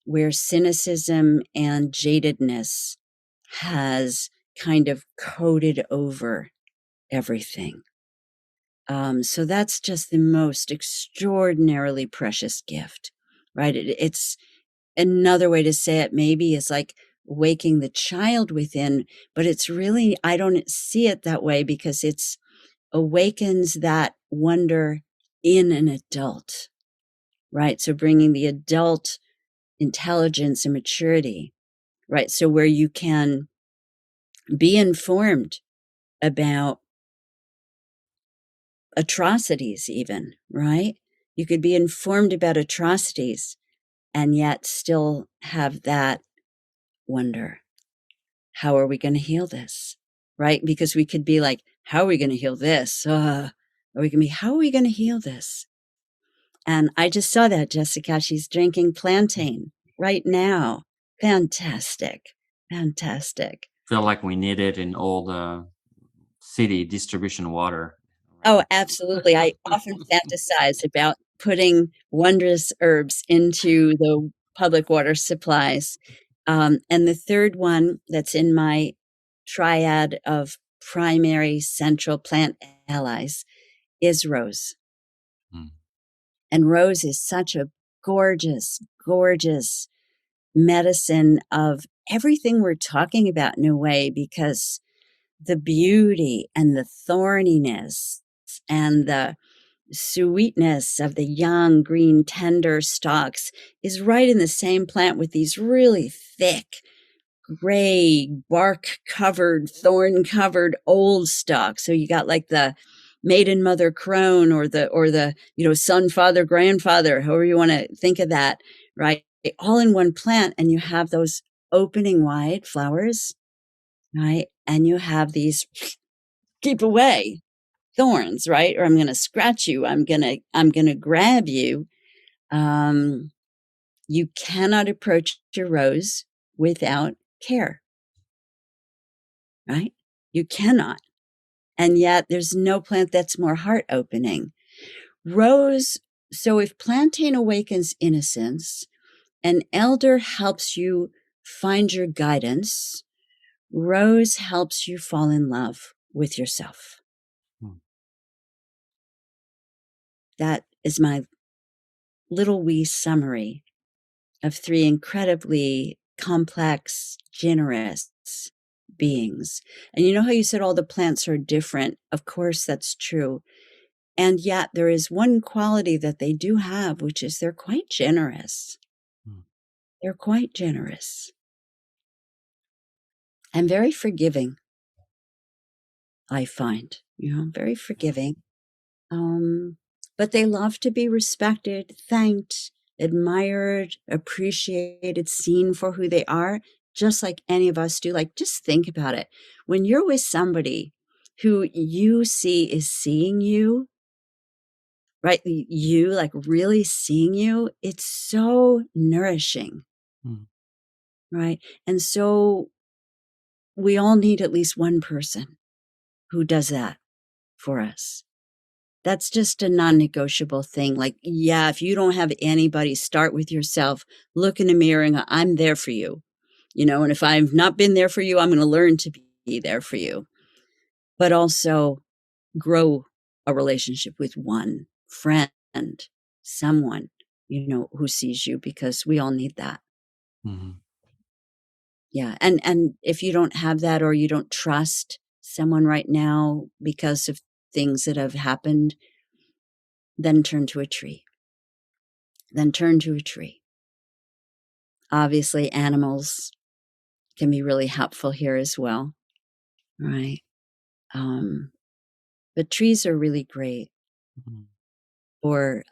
where cynicism and jadedness has kind of coated over everything. So that's just the most extraordinarily precious gift, right? It's another way to say it, maybe, is like waking the child within, but it's really, I don't see it that way, because it's awakens that wonder in an adult, right? So bringing the adult intelligence and maturity, right? So where you can be informed about atrocities, even, right? You could be informed about atrocities and yet still have that wonder. How are we going to heal this? Right? Because we could be like, how are we going to heal this? Or we can be, how are we going to heal this? And I just saw that, Jessica. She's drinking plantain right now. Fantastic. Fantastic. Feel like we need it in all the city distribution water. Oh, absolutely. I often fantasize about putting wondrous herbs into the public water supplies. And the third one that's in my triad of primary central plant allies is rose. Mm. And rose is such a gorgeous, gorgeous medicine of everything we're talking about, in a way, because the beauty and the thorniness and the sweetness of the young, green, tender stalks is right in the same plant with these really thick, gray, bark-covered, thorn-covered old stalks. So you got like the maiden mother crone, or the son, father, grandfather, however you want to think of that, right? All in one plant, and you have those opening wide flowers, right? And you have these keep away thorns, right? Or I'm going to scratch you. I'm going to grab you. You cannot approach your rose without care, right? You cannot. And yet there's no plant that's more heart opening. Rose. So if plantain awakens innocence, an elder helps you find your guidance, rose helps you fall in love with yourself. That is my little wee summary of three incredibly complex, generous beings. And you know how you said all the plants are different? Of course, that's true. And yet there is one quality that they do have, which is they're quite generous. They're quite generous and very forgiving, I find, very forgiving. But they love to be respected, thanked, admired, appreciated, seen for who they are, just like any of us do. Like, just think about it. When you're with somebody who you see is seeing you, right? You like really seeing you, it's so nourishing, right? And so we all need at least one person who does that for us. That's just a non-negotiable thing. Like, yeah, if you don't have anybody, start with yourself, look in the mirror and go, I'm there for you. And if I've not been there for you, I'm going to learn to be there for you. But also grow a relationship with one friend, someone, who sees you, because we all need that. Mm-hmm. Yeah. And if you don't have that, or you don't trust someone right now because of things that have happened, then turn to a tree. Obviously, animals can be really helpful here as well, right? But trees are really great for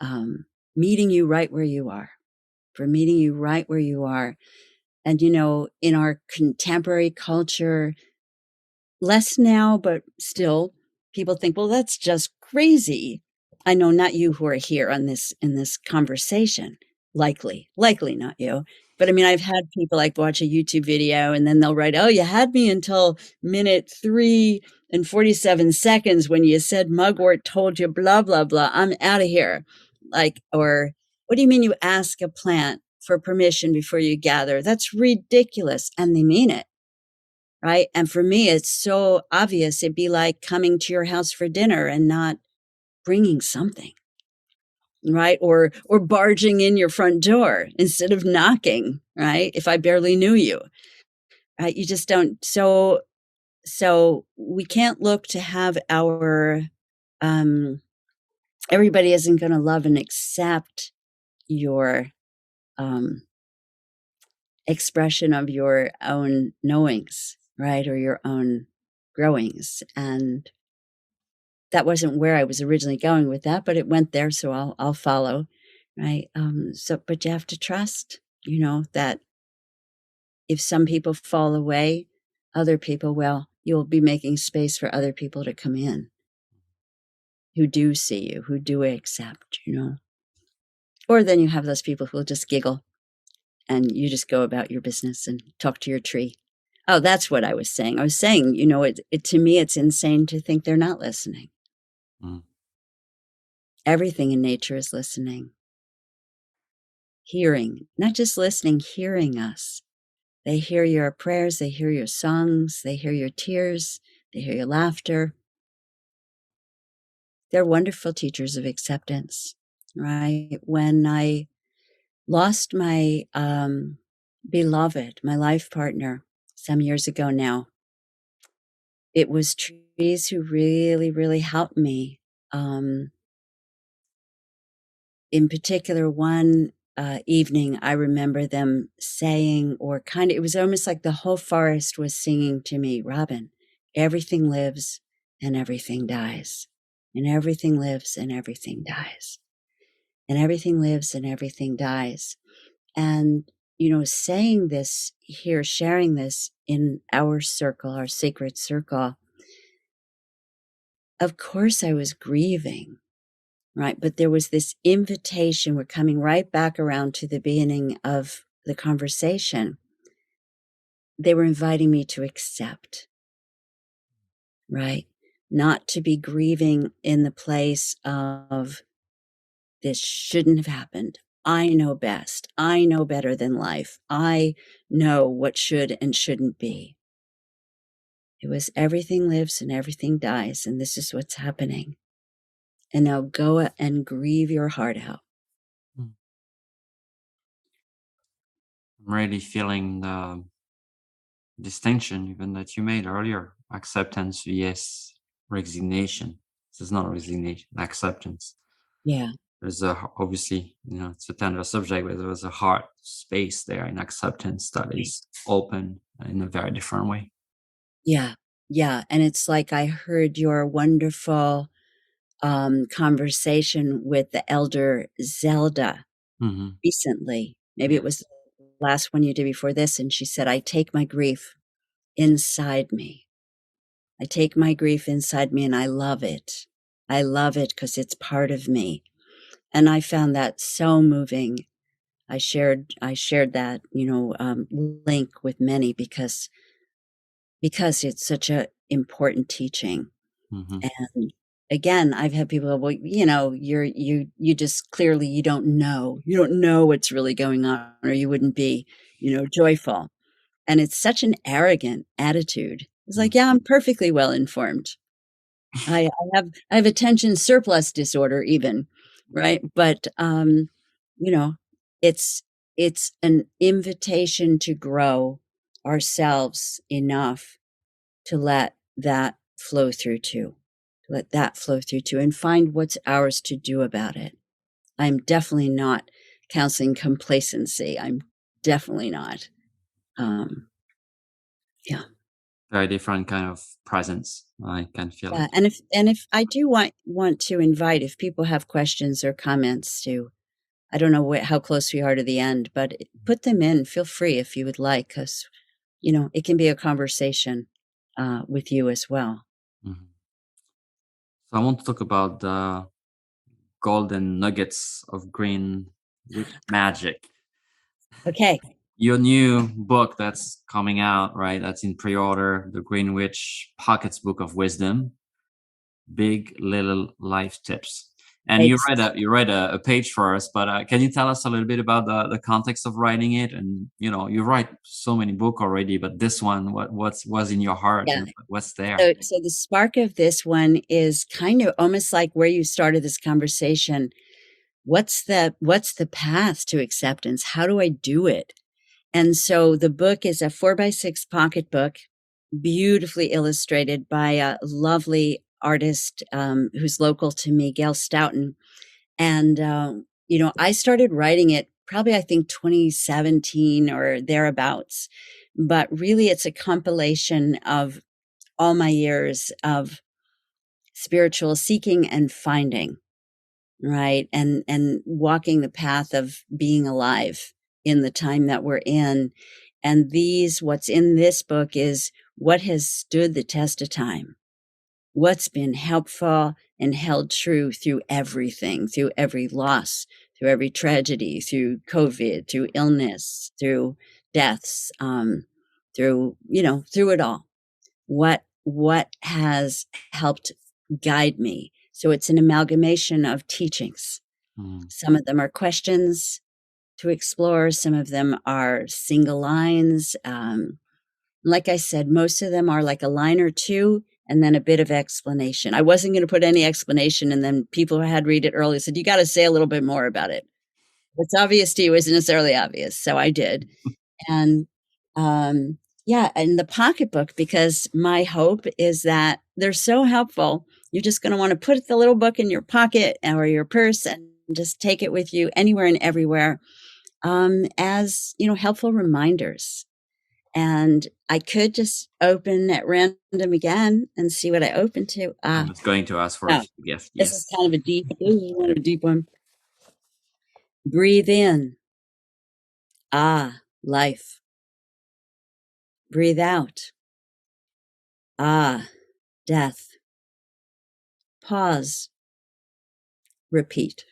meeting you right where you are, And, in our contemporary culture, less now, but still, people think, well, that's just crazy. I know not you who are here in this conversation, likely not you. But I mean, I've had people like watch a YouTube video and then they'll write, "Oh, you had me until minute 3 and 47 seconds when you said mugwort told you blah, blah, blah. I'm out of here." Like, or what do you mean you ask a plant for permission before you gather? That's ridiculous. And they mean it. Right. And for me, it's so obvious. It'd be like coming to your house for dinner and not bringing something, right? Or barging in your front door instead of knocking, right? If I barely knew you, right? You just don't. So we can't look to have our, everybody isn't going to love and accept your expression of your own knowings, right? Or your own growings. And that wasn't where I was originally going with that, but it went there, so I'll follow, right? But you have to trust, that if some people fall away, other people will. You'll be making space for other people to come in who do see you, who do accept, Or then you have those people who will just giggle and you just go about your business and talk to your tree. Oh, that's what I was saying. I was saying, to me, it's insane to think they're not listening. Mm. Everything in nature is listening. Hearing, not just listening, hearing us. They hear your prayers, they hear your songs, they hear your tears, they hear your laughter. They're wonderful teachers of acceptance, right? When I lost my beloved, my life partner, some years ago now, it was trees who really, really helped me. In particular, one evening, I remember them saying, it was almost like the whole forest was singing to me, "Robin, everything lives and everything dies, and everything lives and everything dies, and everything lives and everything dies." And, saying this here, sharing this in our circle, our sacred circle, of course I was grieving. Right. But there was this invitation. We're coming right back around to the beginning of the conversation. They were inviting me to accept, right? Not to be grieving in the place of this shouldn't have happened. I know best. I know better than life. I know what should and shouldn't be. It was everything lives and everything dies. And this is what's happening. And now go and grieve your heart out. I'm really feeling the distinction even that you made earlier. Acceptance, yes. Resignation. This is not resignation, acceptance. Yeah. There's obviously, it's a tender subject, but there's a heart space there in acceptance that is open in a very different way. Yeah. Yeah. And it's like I heard your wonderful conversation with the elder Zelda recently. Maybe it was the last one you did before this. And she said, "I take my grief inside me. I take my grief inside me and I love it. I love it because it's part of me." And I found that so moving. I shared that, link with many because it's such a important teaching. And again, I've had people go, "Well, you just clearly you don't know what's really going on, or you wouldn't be, joyful." And it's such an arrogant attitude. It's like, yeah, I'm perfectly well informed. I have attention surplus disorder even, right? But it's an invitation to grow ourselves enough to let that flow through too. And find what's ours to do about it. I'm definitely not counseling complacency. I'm definitely not. Yeah. Very different kind of presence. I can feel Yeah. it. And if I do want to invite, if people have questions or comments to, I don't know how close we are to the end, but put them in. Feel free if you would like, because, it can be a conversation with you as well. So I want to talk about the golden nuggets of green witch magic. Okay. Your new book that's coming out, right? That's in pre-order, the Green Witch Pockets Book of Wisdom, Big Little Life Tips. And you read a page for us, but can you tell us a little bit about the context of writing it? And you write so many books already, but this one, was in your heart? Yeah. And what's there? So the spark of this one is kind of almost like where you started this conversation. What's the path to acceptance? How do I do it? And so the book is a 4x6 pocket book, beautifully illustrated by a lovely artist who's local to me, Gail Stoughton. And, I started writing it probably, I think, 2017 or thereabouts. But really, it's a compilation of all my years of spiritual seeking and finding, right? And walking the path of being alive in the time that we're in. And what's in this book is what has stood the test of time, what's been helpful and held true through everything, through every loss, through every tragedy, through COVID, through illness, through deaths, through it all. What has helped guide me? So it's an amalgamation of teachings. Some of them are questions to explore. Some of them are single lines. Like I said, most of them are like a line or two and then a bit of explanation. I wasn't going to put any explanation, and then people who had read it earlier said, you got to say a little bit more about it. What's obvious to you isn't necessarily obvious. So I did. And and the pocketbook, because my hope is that they're so helpful, you're just going to want to put the little book in your pocket or your purse and just take it with you anywhere and everywhere, as helpful reminders. And I could just open at random again and see what I open to. I was going to ask for a gift. Yes. This is kind of a deep one. Breathe in. Life. Breathe out. Death. Pause. Repeat.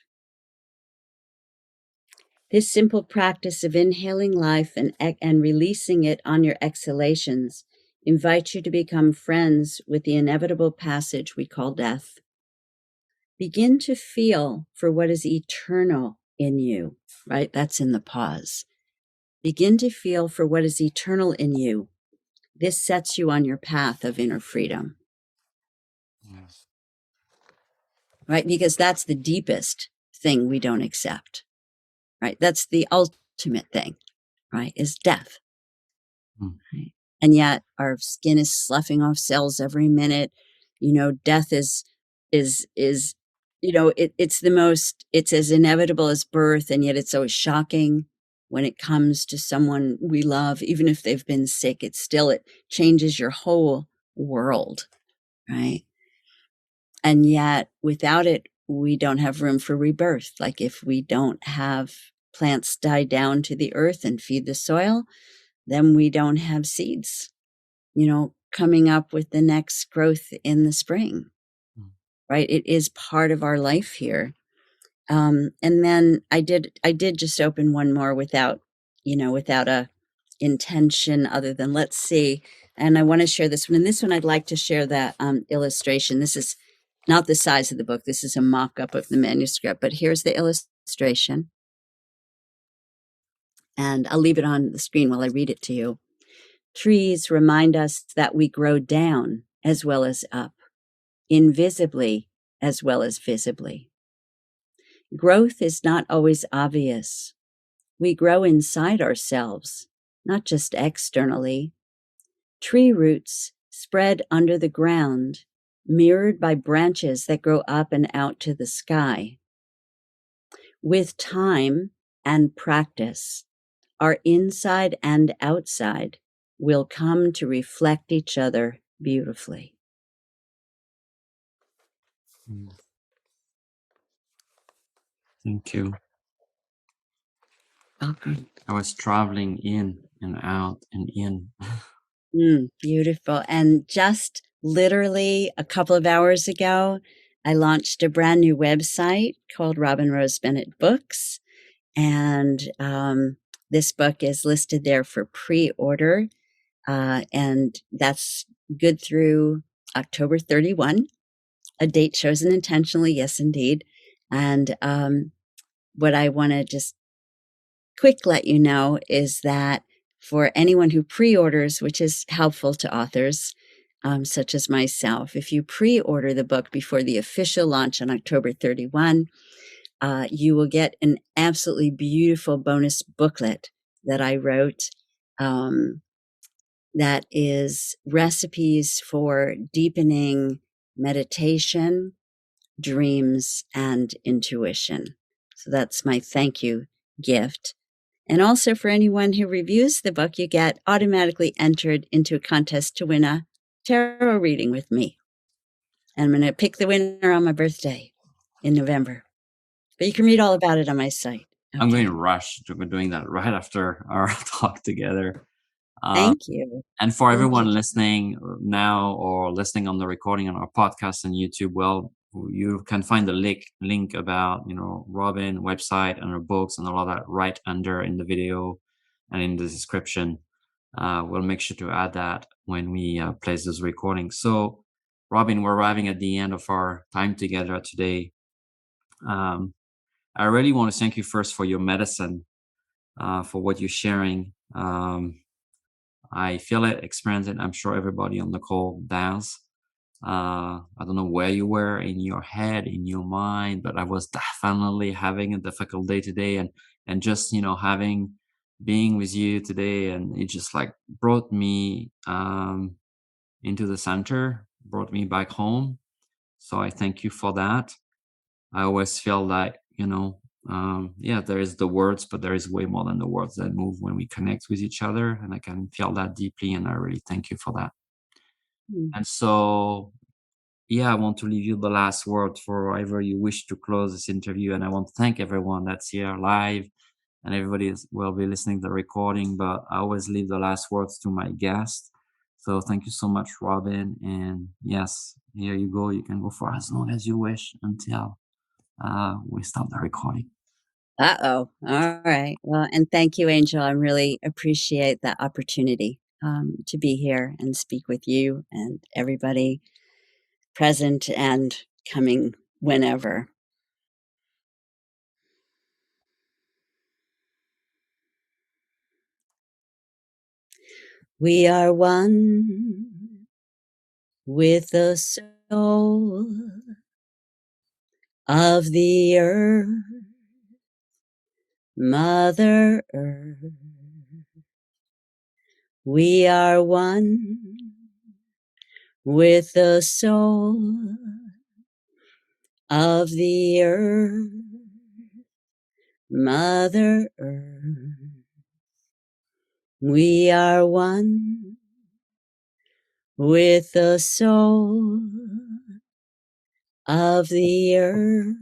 This simple practice of inhaling life and releasing it on your exhalations invites you to become friends with the inevitable passage we call death. Begin to feel for what is eternal in you, right? That's in the pause. Begin to feel for what is eternal in you. This sets you on your path of inner freedom. Yes. Right? Because that's the deepest thing we don't accept. Right? That's the ultimate thing, right? Is death. Right? And yet our skin is sloughing off cells every minute. Death is it's as inevitable as birth, and yet it's so shocking when it comes to someone we love. Even if they've been sick, it changes your whole world, right? And yet without it, we don't have room for rebirth. Like if we don't have plants die down to the earth and feed the soil, then we don't have seeds, coming up with the next growth in the spring, right? It is part of our life here. And then I did just open one more without a intention other than let's see. And I want to share this one. And this one, I'd like to share that illustration. This is not the size of the book. This is a mock-up of the manuscript, but here's the illustration. And I'll leave it on the screen while I read it to you. Trees remind us that we grow down as well as up, invisibly as well as visibly. Growth is not always obvious. We grow inside ourselves, not just externally. Tree roots spread under the ground, mirrored by branches that grow up and out to the sky. With time and practice, our inside and outside will come to reflect each other beautifully. Thank you. Okay. I was traveling in and out and in. Beautiful. And just literally a couple of hours ago, I launched a brand new website called Robin Rose Bennett Books. And this book is listed there for pre-order. And that's good through October 31, a date chosen intentionally. Yes, indeed. And what I want to just quick let you know is that for anyone who pre-orders, which is helpful to authors such as myself, if you pre-order the book before the official launch on October 31, you will get an absolutely beautiful bonus booklet that I wrote that is recipes for deepening meditation, dreams, and intuition. So that's my thank you gift. And also for anyone who reviews the book, you get automatically entered into a contest to win a tarot reading with me. And I'm going to pick the winner on my birthday in November. But you can read all about it on my site. I'm going to rush to be doing that right after our talk together. Thank you. And for Thank everyone you. listening now or listening on the recording on our podcast and YouTube, well, you can find the link about, Robin website and her books and all of that right under in the video and in the description. We'll make sure to add that when we place this recording. So, Robin, we're arriving at the end of our time together today. I really want to thank you first for your medicine, for what you're sharing. I feel it, experience it. I'm sure everybody on the call does. I don't know where you were in your head, in your mind, but I was definitely having a difficult day today, and just being with you today, and it just like brought me into the center, brought me back home. So I thank you for that. I always feel like there is the words, but there is way more than the words that move when we connect with each other, and I can feel that deeply, and I really thank you for that. And so, I want to leave you the last word for however you wish to close this interview. And I want to thank everyone that's here live, and everybody will be listening to the recording, but I always leave the last words to my guest. So thank you so much, Robin. And yes, here you go. You can go for as long as you wish until we stop the recording. All right. Well, and thank you, Angel. I really appreciate that opportunity to be here and speak with you and everybody present and coming whenever. We are one with the soul of the earth, Mother Earth. We are one with the soul of the earth, Mother Earth. We are one with the soul of the earth,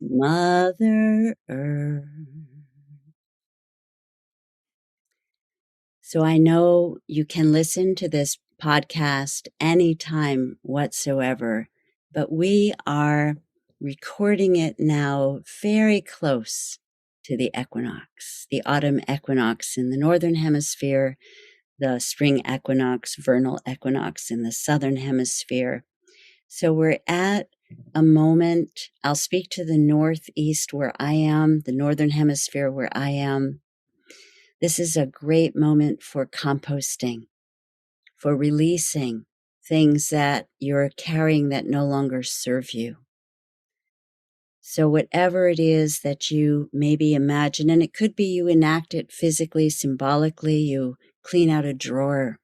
Mother Earth. So I know you can listen to this podcast anytime whatsoever, but we are recording it now very close to the equinox, the autumn equinox in the northern hemisphere, the spring equinox, vernal equinox in the southern hemisphere. So we're at a moment, I'll speak to the northeast where I am, the northern hemisphere where I am. This is a great moment for composting, for releasing things that you're carrying that no longer serve you. So whatever it is that you maybe imagine, and it could be you enact it physically, symbolically, you clean out a drawer,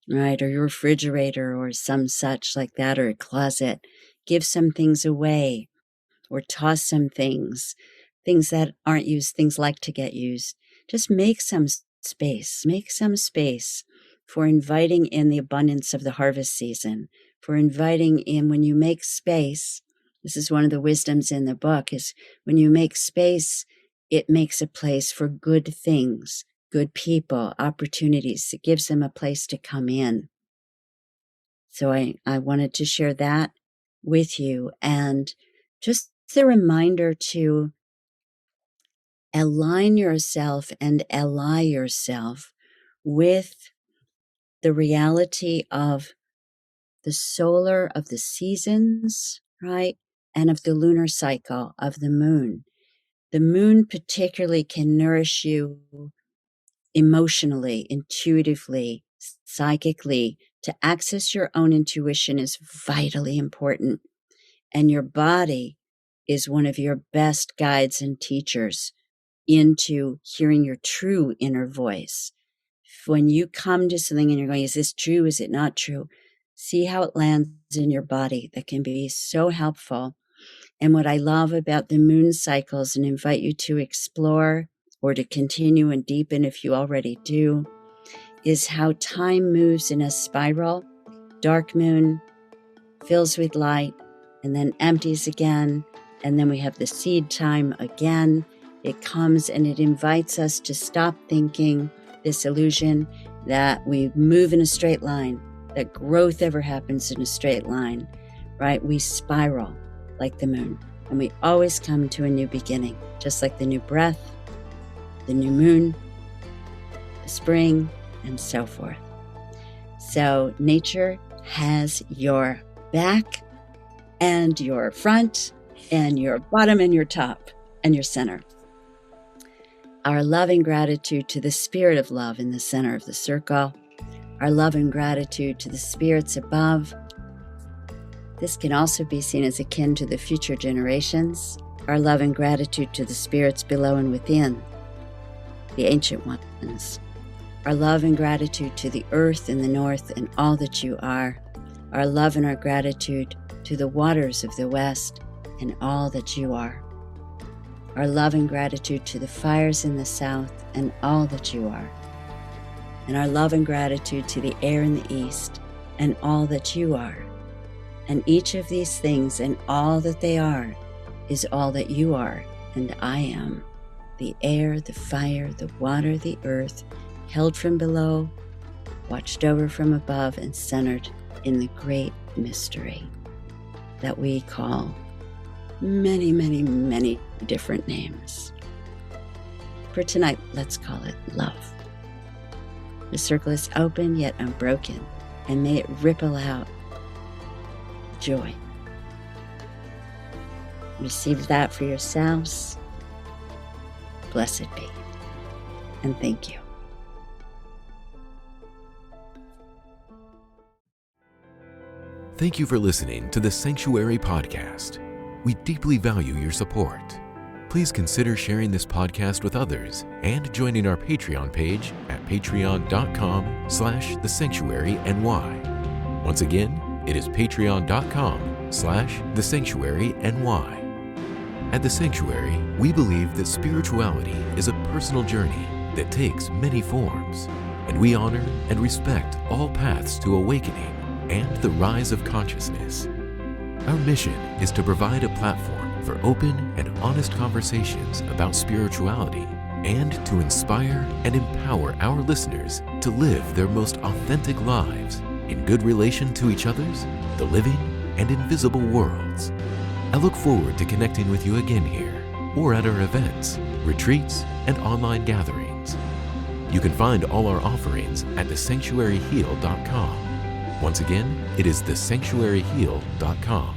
right, or your refrigerator or some such like that, or a closet, give some things away or toss some things that aren't used, things like to get used. Just make some space for inviting in the abundance of the harvest season, for inviting in when you make space. This is one of the wisdoms in the book, is when you make space, it makes a place for good things, good people, opportunities. It gives them a place to come in. So I wanted to share that with you, and just a reminder to align yourself and ally yourself with the reality of the solar, of the seasons, right? And of the lunar cycle of the moon. The moon particularly can nourish you emotionally, intuitively, psychically. To access your own intuition is vitally important. And your body is one of your best guides and teachers into hearing your true inner voice. When you come to something and you're going, is this true? Is it not true? See how it lands in your body. That can be so helpful. And what I love about the moon cycles, and invite you to explore or to continue and deepen if you already do, is how time moves in a spiral. Dark moon fills with light and then empties again. And then we have the seed time again. It comes and it invites us to stop thinking this illusion that we move in a straight line, that growth ever happens in a straight line, right? We spiral like the moon, and we always come to a new beginning, just like the new breath, the new moon, the spring, and so forth. So nature has your back and your front and your bottom and your top and your center. Our love and gratitude to the spirit of love in the center of the circle. Our love and gratitude to the spirits above. This can also be seen as akin to the future generations. Our love and gratitude to the spirits below and within, the ancient ones. Our love and gratitude to the earth in the north and all that you are. Our love and our gratitude to the waters of the west and all that you are. Our love and gratitude to the fires in the south and all that you are. And our love and gratitude to the air in the east and all that you are. And each of these things and all that they are is all that you are and I am. The air, the fire, the water, the earth, held from below, watched over from above, and centered in the great mystery that we call many, many, many different names. For tonight, let's call it love. The circle is open yet unbroken, and may it ripple out joy. Receive that for yourselves. Blessed be. And thank you. Thank you for listening to the Sanctuary Podcast. We deeply value your support. Please consider sharing this podcast with others and joining our Patreon page at patreon.com/thesanctuaryny. Once again, it is patreon.com/thesanctuaryny. At The Sanctuary, we believe that spirituality is a personal journey that takes many forms, and we honor and respect all paths to awakening and the rise of consciousness. Our mission is to provide a platform for open and honest conversations about spirituality and to inspire and empower our listeners to live their most authentic lives in good relation to each other's, the living and invisible worlds. I look forward to connecting with you again here or at our events, retreats, and online gatherings. You can find all our offerings at thesanctuaryheal.com. Once again, it is thesanctuaryheal.com.